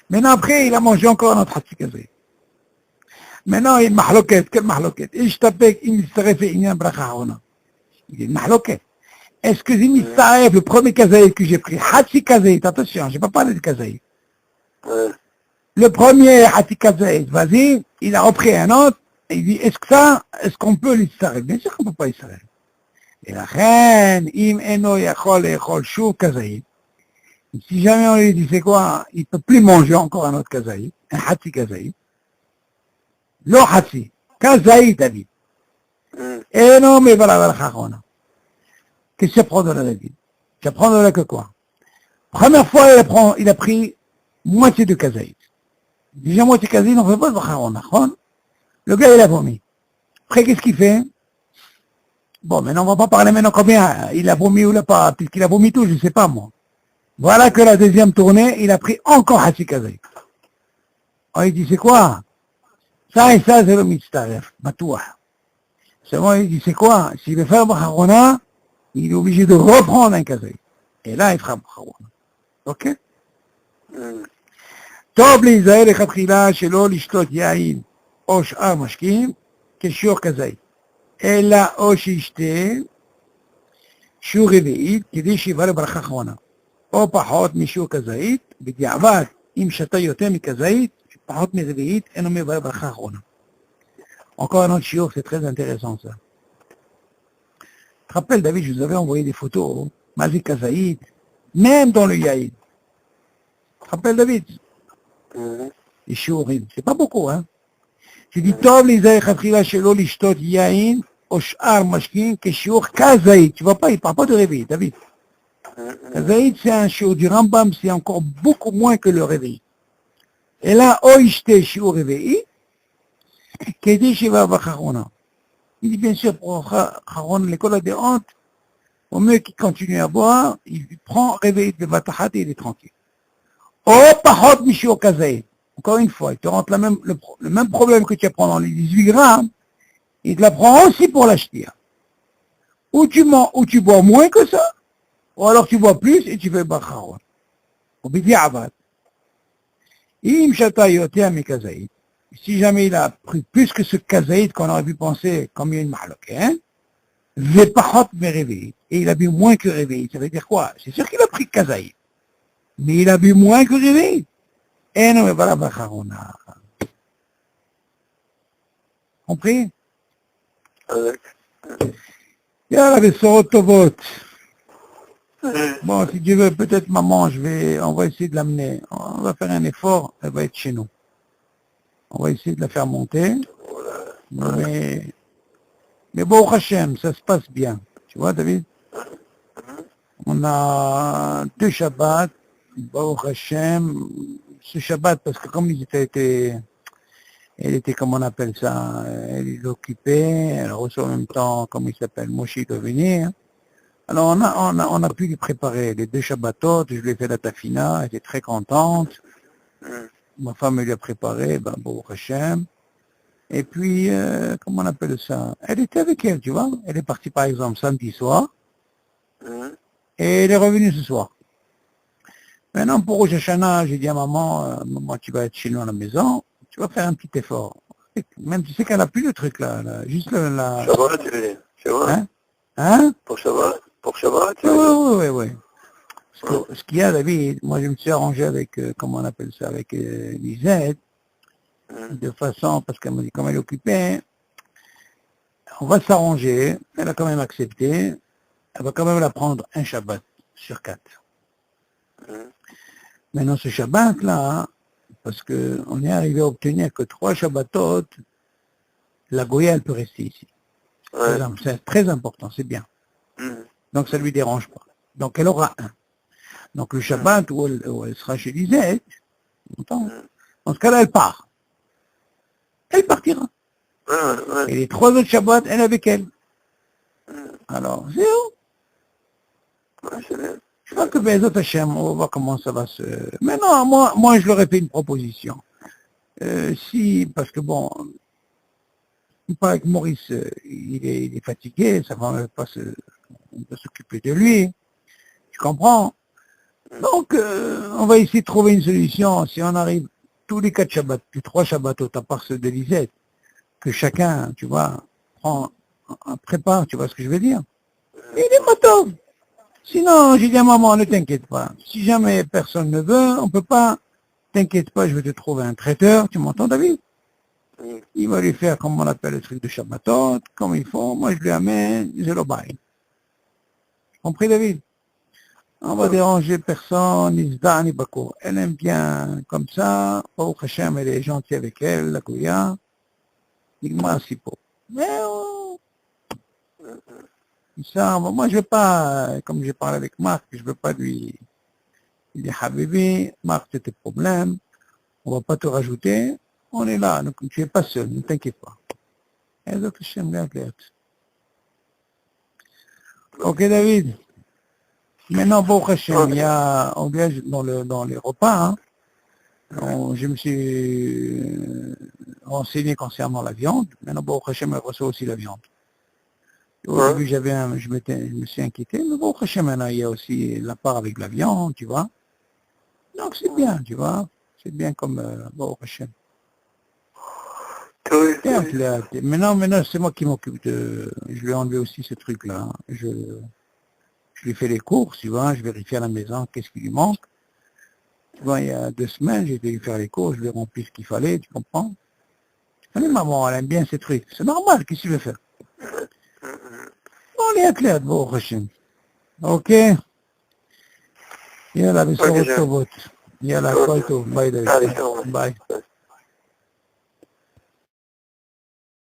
Maintenant après, il a mangé encore notre חצי כזית. Maintenant, il mahloket, quel mahloket? Ishtapek, il mitzaref et inyan bracha arona. Il dit mahloket. Est-ce que Zimistaref, le premier kazaït que j'ai pris, Hatsi kazaït, attention, je n'ai pas parlé de kazaït. Le premier Hatsi kazaït, vas-y, il a repris un autre, et il dit, est-ce qu'on peut l'istaref? Bien sûr qu'on ne peut pas l'istaref. Et la reine, im eno yachol echol shuv kazaït. Si jamais on lui dit, c'est quoi, il ne peut plus manger encore un autre kazaït, un Hatsi kazaït. Lo Hatsi, kazaït, David. Et non, mais voilà, voilà, qu'est-ce que tu apprends de la David? Tu apprends de là que quoi? Première fois, il a pris moitié de kazaït. Déjà moitié kazaït, on ne fait pas de bacharona. Le gars, il a vomi. Après, qu'est-ce qu'il fait? Bon, maintenant, on ne va pas parler maintenant combien il a vomi ou pas, puisqu'il a vomi tout, je ne sais pas moi. Voilà que la deuxième tournée, il a pris encore Hatsi kazaït. Alors, il dit, c'est quoi? Ça et ça, c'est le mitztaref, matouah. Seulement, il dit, c'est quoi? S'il veut faire bacharona, il est obligé de reprendre un kazaït. Et là, il fera bacharona. Ok? טוב להיזהר לכתחילה שלא לשתות יין או שאר משקים כשיעור כזית, אלא או שישתה שיעור רביעית כדי שיבוא לברכה אחרונה, או פחות משיעור כזית, בדיעבד אם שתה יותר מכזית, פחות מרביעית, אינו מבוא לברכה אחרונה. Encore un autre shiur, c'est très intéressant ça. Tu te rappelles, David, je vous avais envoyé des photos, Mazik Kazaïd, même dans le Yaïd. Tu te rappelles, David? Les shiurim, c'est pas beaucoup, hein. Tu dis, Tov l'Isaïe Khatchila Shelo l'Ishtot Yaïn, au Sh'ar Mashkin, que shiur Kazaïd. Tu vois pas, il parle pas de réveil, David. Kazaïd, c'est un shiur du Rambam, c'est encore beaucoup moins que le réveil. Et là, Oishte shiur réveil, Kedi Shiva Bacharona. Il dit bien sûr pour Haron, l'école des hontes, au mieux qu'il continue à boire, il prend réveil de Vatahat et il est tranquille. Oh, Pahot Mishio Kazaï. Encore une fois, il te rentre le même problème que tu apprends dans les 18 grammes, il te l'apprend aussi pour l'acheter. Ou tu bois moins que ça, ou alors tu bois plus et tu fais Bacharon. Ou Bidi Abad. Im Shata Yotea Mikazaï. Si jamais il a pris plus que ce kazaïd qu'on aurait pu penser comme une mahloké, hein, Vepahot me réveille, et il a bu moins que réveil. Ça veut dire quoi? C'est sûr qu'il a pris kazaïd, mais il a bu moins que réveil. Et non, mais voilà, bacharona. Compris? Yalla, les sorotovot. Bon, si Dieu veut, peut-être maman, on va essayer de l'amener. On va faire un effort, elle va être chez nous. On va essayer de la faire monter, mais bon, Hachem, ça se passe bien. Tu vois, David? On a 2 Shabbats, bon, Hachem, ce Shabbat, parce que comme elle était, comme on appelle ça, elle est occupée, elle reçoit en même temps, comme il s'appelle, Moshe doit venir. Alors on a pu lui préparer les 2 Shabbatot, je lui ai fait la tafina, elle était très contente. Ma femme lui a préparé, bon, Hachem. Et puis, comment on appelle ça? Elle était avec elle, tu vois. Elle est partie, par exemple, samedi soir. Et elle est revenue ce soir. Maintenant, pour Rosh Hashanah, j'ai dit à maman, maman, tu vas être chez nous à la maison, tu vas faire un petit effort. Même tu sais qu'elle n'a plus le truc là, juste la... Shabbat, tu veux dire? Hein? Hein? Pour Shabbat, tu veux dire? Oui. Ce qu'il y a, David, moi je me suis arrangé avec, comment on appelle ça, avec Lisette, de façon, parce qu'elle m'a dit, comme elle est occupée, on va s'arranger, elle a quand même accepté, elle va quand même la prendre un Shabbat sur 4. Maintenant, ce Shabbat-là, parce qu'on est arrivé à obtenir que 3 Shabbatot, la Goya, elle peut rester ici. C'est très important, c'est bien. Donc ça ne lui dérange pas. Donc elle aura un. Donc le Shabbat où elle sera chez Lisette, dans ce cas-là, elle part. Elle partira. Et les 3 autres Shabbats, elle est avec elle. Alors, c'est où? Je crois que Bezat Hashem, on va voir comment ça va se... Mais non, moi je leur ai fait une proposition. Parce que bon, il paraît que Maurice, il est fatigué, ça va pas on va s'occuper de lui. Tu comprends? Donc, on va essayer de trouver une solution. Si on arrive tous les 4 Shabbats, les 3 Shabbatot, à part ceux de Lisette, que chacun, tu vois, prépare, tu vois ce que je veux dire. Et il est motos. Sinon, j'ai dit à maman, ne t'inquiète pas. Si jamais personne ne veut, on peut pas, t'inquiète pas, je vais te trouver un traiteur, tu m'entends, David? Il va lui faire, comme on appelle le truc de Shabbatot, comme il faut, moi je lui amène, je le baille. Compris, David? On va déranger personne, ni Zda, ni Bako. Elle aime bien comme ça, Baruch Hashem, elle est gentille avec elle, la Goya, Nigma Sipo. Mais, ça, moi je vais pas, comme j'ai parlé avec Marc, je veux pas lui, il dit, Habibi, Marc, c'est tes problèmes, on va pas te rajouter, on est là, donc tu es pas seul, ne t'inquiète pas. Et donc, Hashem, ok, David? Maintenant, Baruch Hashem, il y a, on vient dans les repas, hein, je me suis renseigné concernant la viande. Maintenant, Baruch Hashem, elle reçoit aussi la viande. Au début, je me suis inquiété, mais Baruch Hashem, maintenant, il y a aussi la part avec la viande, tu vois. Donc, c'est bien, tu vois. C'est bien comme Baruch Hashem. Bien, maintenant, c'est moi qui m'occupe de... Je lui ai enlevé aussi ce truc-là. Je lui fais les courses, tu vois, je vérifie à la maison qu'est-ce qui lui manque. Tu vois, il y a 2 semaines, j'ai été lui faire les courses, je lui ai rempli ce qu'il fallait, tu comprends? Mais maman, elle aime bien ces trucs. C'est normal, qu'est-ce qu'il veut faire? On est clair, bon, Hachem. Ok? Yalla, bisous, Yalla, quoi, bye, bye.